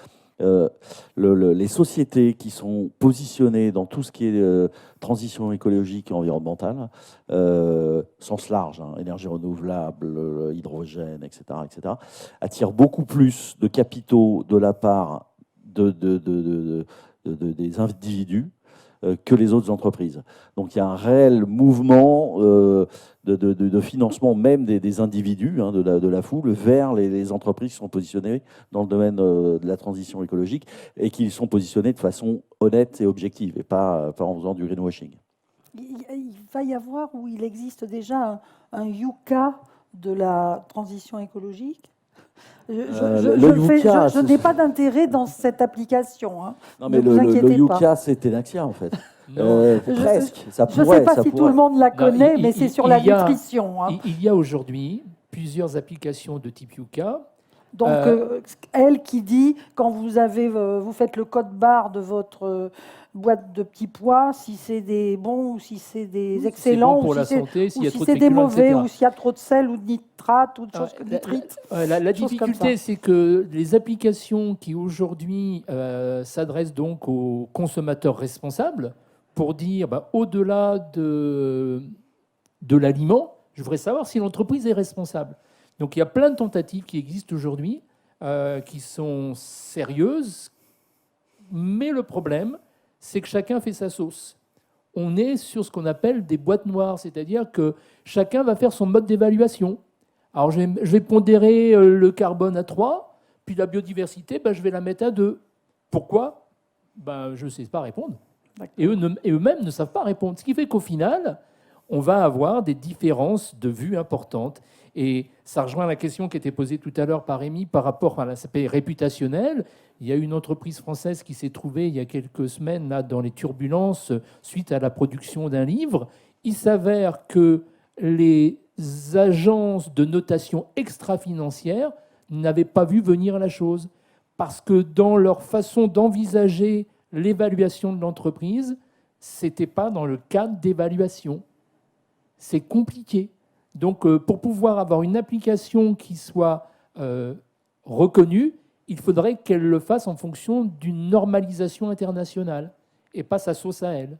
D: Les sociétés qui sont positionnées dans tout ce qui est transition écologique et environnementale, sens large, hein, énergie renouvelable, hydrogène, etc., etc., attirent beaucoup plus de capitaux de la part des individus que les autres entreprises. Donc il y a un réel mouvement de financement même des individus, hein, de la foule, vers les entreprises qui sont positionnées dans le domaine de la transition écologique et qui sont positionnées de façon honnête et objective, et pas en faisant du greenwashing.
A: Il va y avoir, ou il existe déjà, un Yuka de la transition écologique. Je n'ai pas d'intérêt dans cette application. Hein.
D: Non, mais le Yuka, c'est Tenaxia, en fait. Presque. Ça pourrait,
A: je ne sais pas si tout le monde la connaît, mais c'est sur la nutrition. Hein.
C: Il y a aujourd'hui plusieurs applications de type Yuka.
A: Donc, elle qui dit, quand vous faites le code barre de votre boîte de petits pois, si c'est des bons ou si c'est des excellents,
C: bon pour
A: ou si
C: c'est
A: des mauvais, ou s'il y a trop de sel ou de nitrate ou de choses que nitrite.
C: La difficulté, c'est que les applications qui aujourd'hui s'adressent donc aux consommateurs responsables, pour dire, au-delà de l'aliment, je voudrais savoir si l'entreprise est responsable. Donc il y a plein de tentatives qui existent aujourd'hui, qui sont sérieuses, mais le problème, c'est que chacun fait sa sauce. On est sur ce qu'on appelle des boîtes noires, c'est-à-dire que chacun va faire son mode d'évaluation. Alors je vais pondérer le carbone à 3, puis la biodiversité, je vais la mettre à 2. Pourquoi ? Je ne sais pas répondre. Et eux-mêmes ne savent pas répondre. Ce qui fait qu'au final, on va avoir des différences de vues importantes. Et ça rejoint la question qui était posée tout à l'heure par Rémi par rapport à l'aspect réputationnel. Il y a une entreprise française qui s'est trouvée il y a quelques semaines là, dans les turbulences suite à la production d'un livre. Il s'avère que les agences de notation extra-financière n'avaient pas vu venir la chose. Parce que dans leur façon d'envisager l'évaluation de l'entreprise, ce n'était pas dans le cadre d'évaluation. C'est compliqué. Donc, pour pouvoir avoir une application qui soit reconnue, il faudrait qu'elle le fasse en fonction d'une normalisation internationale et pas sa sauce à elle.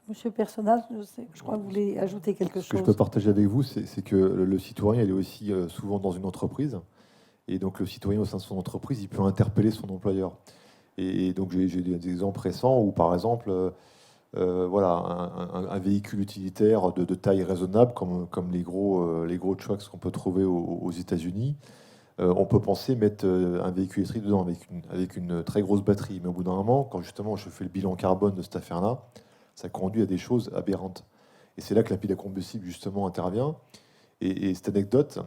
A: Monsieur Personnage, je crois que vous voulez ajouter quelque chose.
E: Ce que je peux partager avec vous, c'est que le citoyen, il est aussi souvent dans une entreprise. Et donc, le citoyen, au sein de son entreprise, il peut interpeller son employeur. Et donc, j'ai des exemples récents où, par exemple, un véhicule utilitaire de taille raisonnable, comme les gros trucks qu'on peut trouver aux États-Unis, on peut penser mettre un véhicule électrique dedans avec une très grosse batterie. Mais au bout d'un moment, quand justement je fais le bilan carbone de cette affaire-là, ça conduit à des choses aberrantes. Et c'est là que la pile à combustible, justement, intervient. Et cette anecdote,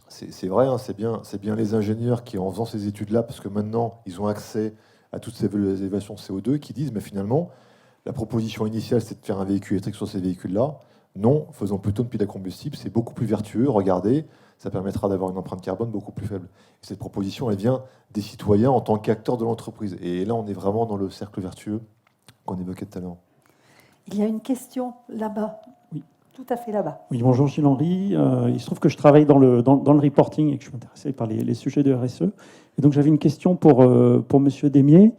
E: c'est vrai, hein, c'est bien les ingénieurs qui, en faisant ces études-là, parce que maintenant, ils ont accès à toutes ces évaluations CO2, qui disent, mais finalement, la proposition initiale, c'est de faire un véhicule électrique sur ces véhicules-là. Non, faisons plutôt une pile à combustible, c'est beaucoup plus vertueux, regardez, ça permettra d'avoir une empreinte carbone beaucoup plus faible. Et cette proposition, elle vient des citoyens en tant qu'acteurs de l'entreprise. Et là, on est vraiment dans le cercle vertueux qu'on évoquait tout à l'heure.
A: Il y a une question là-bas.
I: Oui.
A: Tout à fait là-bas.
I: Oui, bonjour Gilles-Henri. Il se trouve que je travaille dans le reporting et que je suis intéressé par les sujets de RSE. Et donc j'avais une question pour Monsieur Desmier.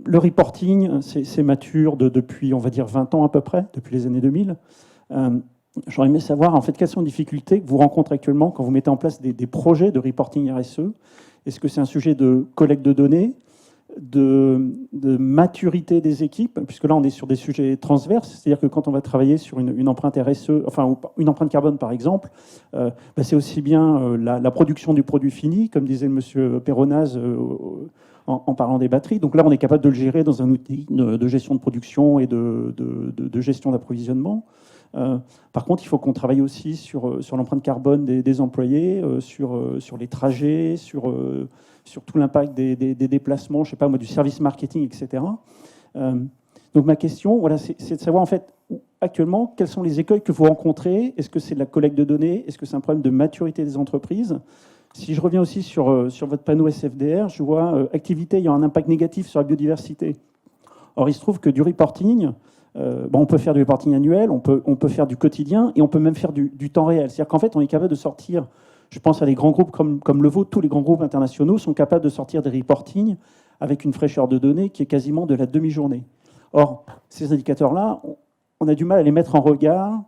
I: Le reporting, c'est mature depuis, on va dire, 20 ans à peu près, depuis les années 2000. J'aurais aimé savoir, en fait, quelles sont les difficultés que vous rencontrez actuellement quand vous mettez en place des projets de reporting RSE. Est-ce que c'est un sujet de collecte de données, de maturité des équipes, puisque là, on est sur des sujets transverses, c'est-à-dire que quand on va travailler sur une empreinte RSE, enfin, une empreinte carbone, par exemple, c'est aussi bien la production du produit fini, comme disait M. Perronaz, en parlant des batteries. Donc là, on est capable de le gérer dans un outil de gestion de production et de gestion d'approvisionnement. Par contre, il faut qu'on travaille aussi sur l'empreinte carbone des employés, sur les trajets, sur tout l'impact des déplacements, je sais pas moi, du service marketing, etc. Donc ma question, voilà, c'est de savoir en fait actuellement quels sont les écueils que vous rencontrez. Est-ce que c'est de la collecte de données? Est-ce que c'est un problème de maturité des entreprises? Si je reviens aussi sur votre panneau SFDR, je vois activité ayant un impact négatif sur la biodiversité. Or, il se trouve que du reporting, on peut faire du reporting annuel, on peut faire du quotidien et on peut même faire du temps réel. C'est-à-dire qu'en fait, on est capable de sortir, je pense à des grands groupes comme le vôtre, tous les grands groupes internationaux sont capables de sortir des reportings avec une fraîcheur de données qui est quasiment de la demi-journée. Or, ces indicateurs-là, on a du mal à les mettre en regard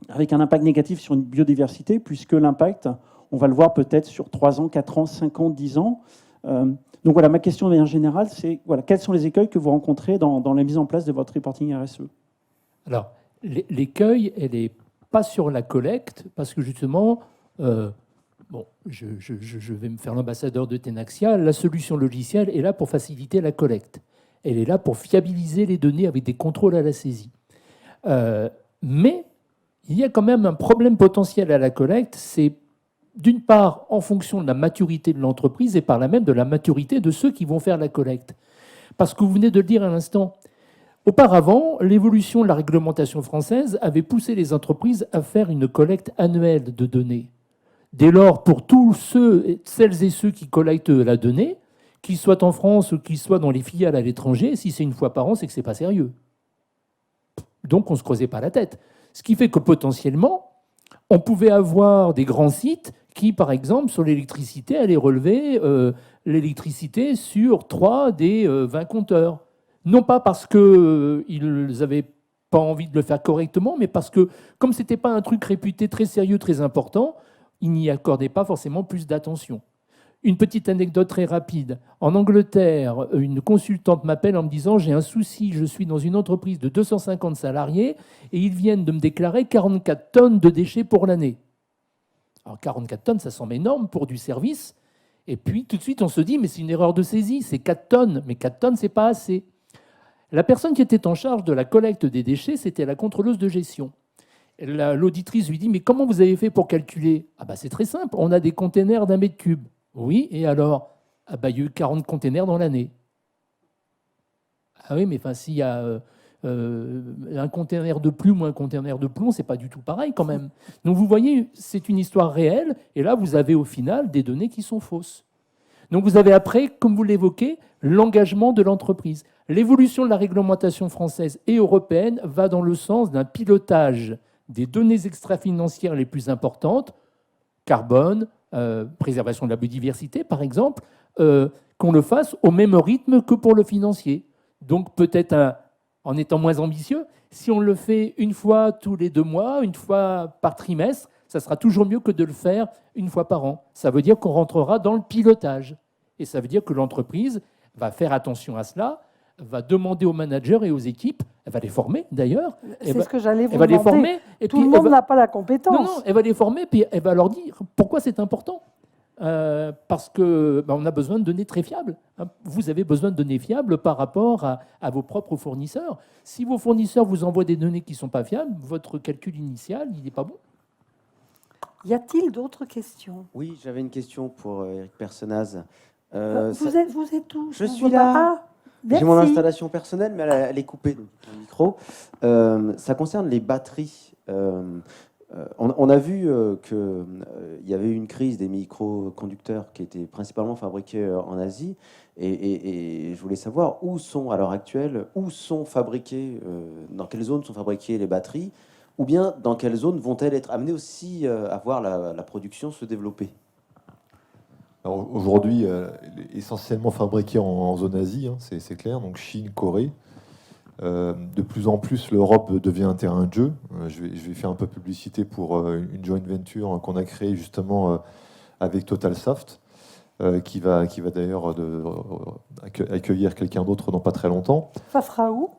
I: avec un impact négatif sur une biodiversité, puisque l'impact, on va le voir peut-être sur 3 ans, 4 ans, 5 ans, 10 ans. Donc voilà, ma question de manière générale, c'est voilà, quels sont les écueils que vous rencontrez dans la mise en place de votre reporting RSE?
C: Alors, l'écueil, elle n'est pas sur la collecte, parce que justement, je vais me faire l'ambassadeur de Tenaxia, la solution logicielle est là pour faciliter la collecte. Elle est là pour fiabiliser les données avec des contrôles à la saisie. Mais il y a quand même un problème potentiel à la collecte, c'est d'une part en fonction de la maturité de l'entreprise et par là même de la maturité de ceux qui vont faire la collecte. Parce que vous venez de le dire à l'instant, auparavant, l'évolution de la réglementation française avait poussé les entreprises à faire une collecte annuelle de données. Dès lors, pour tous celles et ceux qui collectent la donnée, qu'ils soient en France ou qu'ils soient dans les filiales à l'étranger, si c'est une fois par an, c'est que ce n'est pas sérieux. Donc on ne se creusait pas la tête. Ce qui fait que potentiellement, on pouvait avoir des grands sites qui, par exemple, sur l'électricité, allaient relever l'électricité sur 3 des 20 compteurs. Non pas parce qu'ils n'avaient pas envie de le faire correctement, mais parce que, comme ce n'était pas un truc réputé très sérieux, très important, ils n'y accordaient pas forcément plus d'attention. Une petite anecdote très rapide. En Angleterre, une consultante m'appelle en me disant « J'ai un souci, je suis dans une entreprise de 250 salariés et ils viennent de me déclarer 44 tonnes de déchets pour l'année. » Alors 44 tonnes, ça semble énorme pour du service. Et puis tout de suite, on se dit « Mais c'est une erreur de saisie, c'est 4 tonnes. » Mais 4 tonnes, c'est pas assez. La personne qui était en charge de la collecte des déchets, c'était la contrôleuse de gestion. L'auditrice lui dit « Mais comment vous avez fait pour calculer ?» « Ah bah c'est très simple, on a des containers d'1 mètre cube. » Oui, et alors? Ah bah, il y a eu 40 containers dans l'année. Ah oui, mais enfin, s'il y a un container de plume ou un container de plomb, c'est pas du tout pareil quand même. Donc vous voyez, c'est une histoire réelle, et là, vous avez au final des données qui sont fausses. Donc vous avez après, comme vous l'évoquez, l'engagement de l'entreprise. L'évolution de la réglementation française et européenne va dans le sens d'un pilotage des données extra-financières les plus importantes, carbone, préservation de la biodiversité, par exemple, qu'on le fasse au même rythme que pour le financier. Donc peut-être en étant moins ambitieux, si on le fait une fois tous les 2 mois, une fois par trimestre, ça sera toujours mieux que de le faire une fois par an. Ça veut dire qu'on rentrera dans le pilotage. Et ça veut dire que l'entreprise va faire attention à cela, va demander aux managers et aux équipes, elle va les former d'ailleurs.
A: C'est ce que j'allais vous
C: demander. Elle va les former.
A: Et tout le monde n'a pas la compétence.
C: Non, elle va les former, puis elle va leur dire pourquoi c'est important. Parce que on a besoin de données très fiables. Vous avez besoin de données fiables par rapport à vos propres fournisseurs. Si vos fournisseurs vous envoient des données qui ne sont pas fiables, votre calcul initial, il n'est pas bon.
A: Y a-t-il d'autres questions?
J: Oui, j'avais une question pour Eric Personnaz.
A: Vous êtes où?
J: Je suis là. J'ai mon installation personnelle, mais elle est coupée, donc mon micro. Ça concerne les batteries. On a vu qu'il y avait eu une crise des microconducteurs qui étaient principalement fabriqués en Asie. Et je voulais savoir où sont, à l'heure actuelle, dans quelles zones sont fabriquées les batteries, ou bien dans quelles zones vont-elles être amenées aussi à voir la production se développer?
E: Aujourd'hui, essentiellement fabriqué en zone Asie, hein, c'est clair, donc Chine, Corée. De plus en plus, l'Europe devient un terrain de jeu. Je vais faire un peu de publicité pour une joint venture qu'on a créée justement avec TotalSoft, qui va d'ailleurs accueillir quelqu'un d'autre dans pas très longtemps.
A: Ça sera où?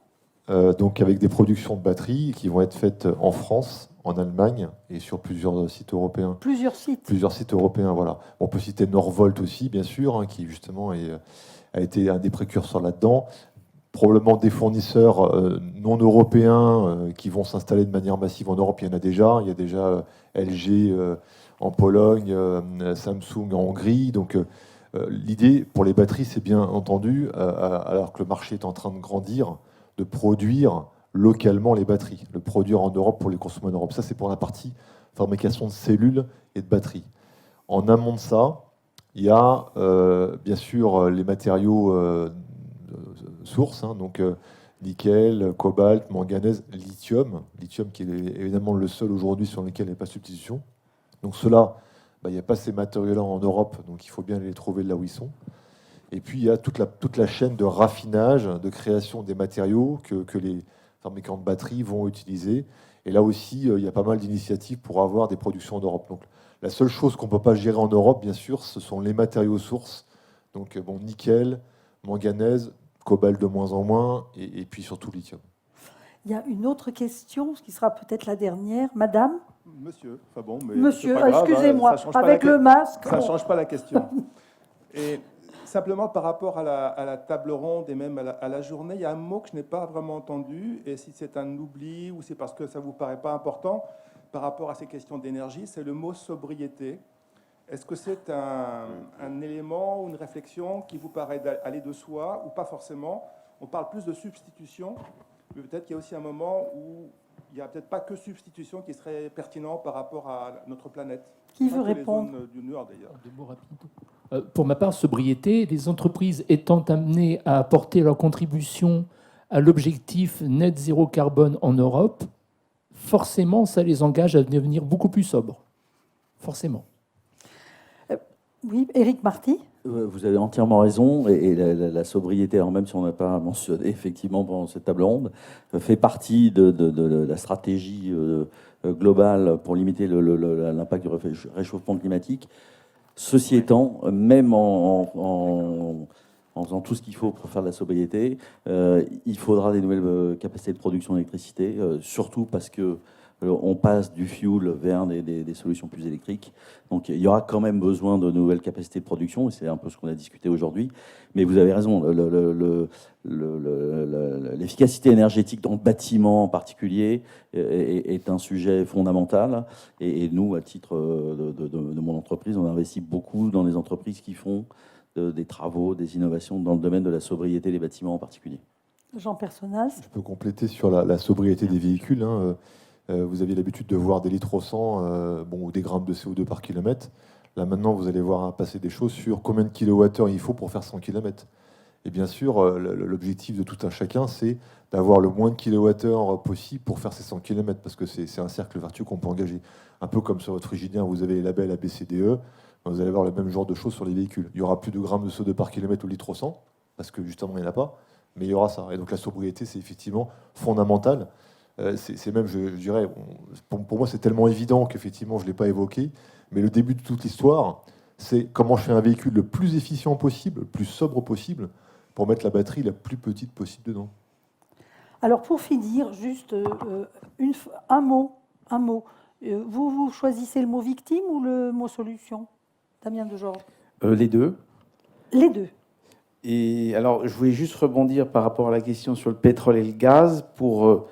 E: Donc avec des productions de batteries qui vont être faites en France, en Allemagne et sur plusieurs sites européens.
A: Plusieurs sites
E: européens, voilà. On peut citer Norvolt aussi, bien sûr, hein, qui justement a été un des précurseurs là-dedans. probablement des fournisseurs non européens qui vont s'installer de manière massive en Europe. Il y en a déjà. Il y a déjà LG en Pologne, Samsung en Hongrie. Donc l'idée pour les batteries, c'est bien entendu, alors que le marché est en train de grandir, de produire localement les batteries, le produire en Europe pour les consommer en Europe. Ça, c'est pour la partie fabrication de cellules et de batteries. En amont de ça, il y a bien sûr les matériaux sources, hein, donc nickel, cobalt, manganèse, lithium qui est évidemment le seul aujourd'hui sur lequel il n'y a pas de substitution. Donc cela, il n'y a pas ces matériaux-là en Europe, donc il faut bien les trouver là où ils sont. Et puis il y a toute la chaîne de raffinage, de création des matériaux que les fabricants de batteries vont utiliser. Et là aussi, il y a pas mal d'initiatives pour avoir des productions en Europe. Donc la seule chose qu'on ne peut pas gérer en Europe, bien sûr, ce sont les matériaux sources. Donc nickel, manganèse, cobalt de moins en moins, et puis surtout lithium.
A: Il y a une autre question, ce qui sera peut-être la dernière. Madame ?
K: Monsieur, enfin bon, mais
A: Monsieur,
K: c'est pas grave,
A: excusez-moi,
K: hein, ça change pas
A: avec le masque.
K: Ça ne change pas la question. Et simplement par rapport à la table ronde et même à la journée, il y a un mot que je n'ai pas vraiment entendu, et si c'est un oubli ou c'est parce que ça ne vous paraît pas important par rapport à ces questions d'énergie, c'est le mot sobriété. Est-ce que c'est un élément ou une réflexion qui vous paraît aller de soi ou pas forcément? On parle plus de substitution, mais peut-être qu'il y a aussi un moment où il n'y a peut-être pas que substitution qui serait pertinent par rapport à notre planète.
A: Qui veut répondre?
K: Du Nord, d'ailleurs.
C: Deux mots rapides. Pour ma part, sobriété, les entreprises étant amenées à apporter leur contribution à l'objectif net zéro carbone en Europe, forcément, ça les engage à devenir beaucoup plus sobres. Forcément.
A: Oui, Éric Marty.
D: Vous avez entièrement raison, et la sobriété, alors même si on n'a pas mentionné effectivement pendant cette table ronde, fait partie de la stratégie globale pour limiter l'impact du réchauffement climatique. Ceci étant, même en faisant tout ce qu'il faut pour faire de la sobriété, il faudra des nouvelles capacités de production d'électricité, surtout parce que on passe du fuel vers des solutions plus électriques. Donc il y aura quand même besoin de nouvelles capacités de production, et c'est un peu ce qu'on a discuté aujourd'hui. Mais vous avez raison, l'efficacité énergétique dans le bâtiment en particulier est un sujet fondamental. Et nous, à titre de mon entreprise, on investit beaucoup dans les entreprises qui font des travaux, des innovations dans le domaine de la sobriété des bâtiments en particulier.
A: Jean Personnaz.
E: Je peux compléter sur la sobriété des véhicules. Hein. Vous aviez l'habitude de voir des litres au 100 ou des grammes de CO2 par kilomètre. Là, maintenant, vous allez voir passer des choses sur combien de kilowattheures il faut pour faire 100 km. Et bien sûr, l'objectif de tout un chacun, c'est d'avoir le moins de kilowattheures possible pour faire ces 100 km, parce que c'est un cercle vertueux qu'on peut engager. Un peu comme sur votre frigidien, vous avez les labels ABCDE, vous allez avoir le même genre de choses sur les véhicules. Il y aura plus de grammes de CO2 par kilomètre au litre au 100, parce que justement, il n'y en a pas, mais il y aura ça. Et donc la sobriété, c'est effectivement fondamental. C'est même, je dirais, pour moi, c'est tellement évident qu'effectivement, je ne l'ai pas évoqué, mais le début de toute l'histoire, c'est comment je fais un véhicule le plus efficient possible, le plus sobre possible, pour mettre la batterie la plus petite possible dedans.
A: Alors, pour finir, juste un mot. Vous choisissez le mot victime ou le mot solution, Damien Degeorges?
B: Les deux.
A: Les deux.
B: Et alors, je voulais juste rebondir par rapport à la question sur le pétrole et le gaz pour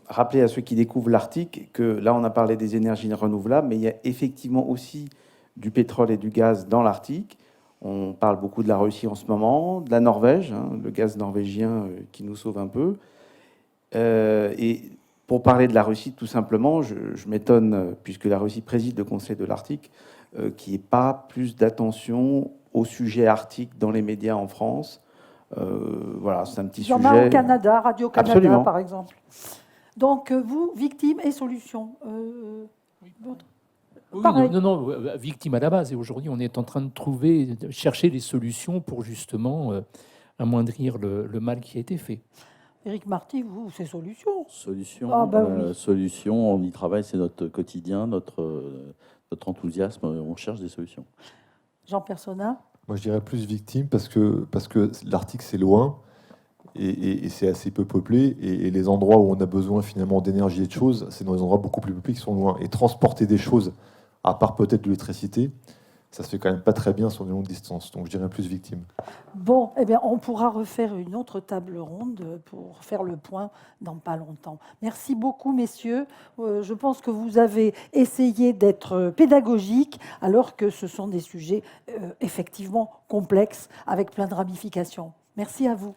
B: rappeler à ceux qui découvrent l'Arctique que là, on a parlé des énergies renouvelables, mais il y a effectivement aussi du pétrole et du gaz dans l'Arctique. On parle beaucoup de la Russie en ce moment, de la Norvège, hein, le gaz norvégien qui nous sauve un peu. Et pour parler de la Russie, tout simplement, je m'étonne, puisque la Russie préside le Conseil de l'Arctique, qu'il n'y ait pas plus d'attention au sujet arctique dans les médias en France. Voilà, c'est un petit sujet.
A: Il y en a au Canada, Radio-Canada,
B: Absolument.
A: par exemple. Donc, vous, victime et solution.
C: Oui, non, victime à la base. Et aujourd'hui, on est en train de chercher des solutions pour justement amoindrir le mal qui a été fait.
A: Éric Marty, vous, c'est solution.
D: Solution,
A: oui.
D: Solution, on y travaille, c'est notre quotidien, notre enthousiasme, on cherche des solutions.
A: Jean Personnaz.
E: Moi, je dirais plus victime parce que l'Arctique, c'est loin et c'est assez peu peuplé. Et les endroits où on a besoin finalement d'énergie et de choses, c'est dans les endroits beaucoup plus peuplés qui sont loin. Et transporter des choses, à part peut-être de l'électricité, ça se fait quand même pas très bien sur une longue distance. Donc je dirais plus victime.
A: Bon, eh bien, on pourra refaire une autre table ronde pour faire le point dans pas longtemps. Merci beaucoup, messieurs. Je pense que vous avez essayé d'être pédagogique, alors que ce sont des sujets effectivement complexes, avec plein de ramifications. Merci à vous.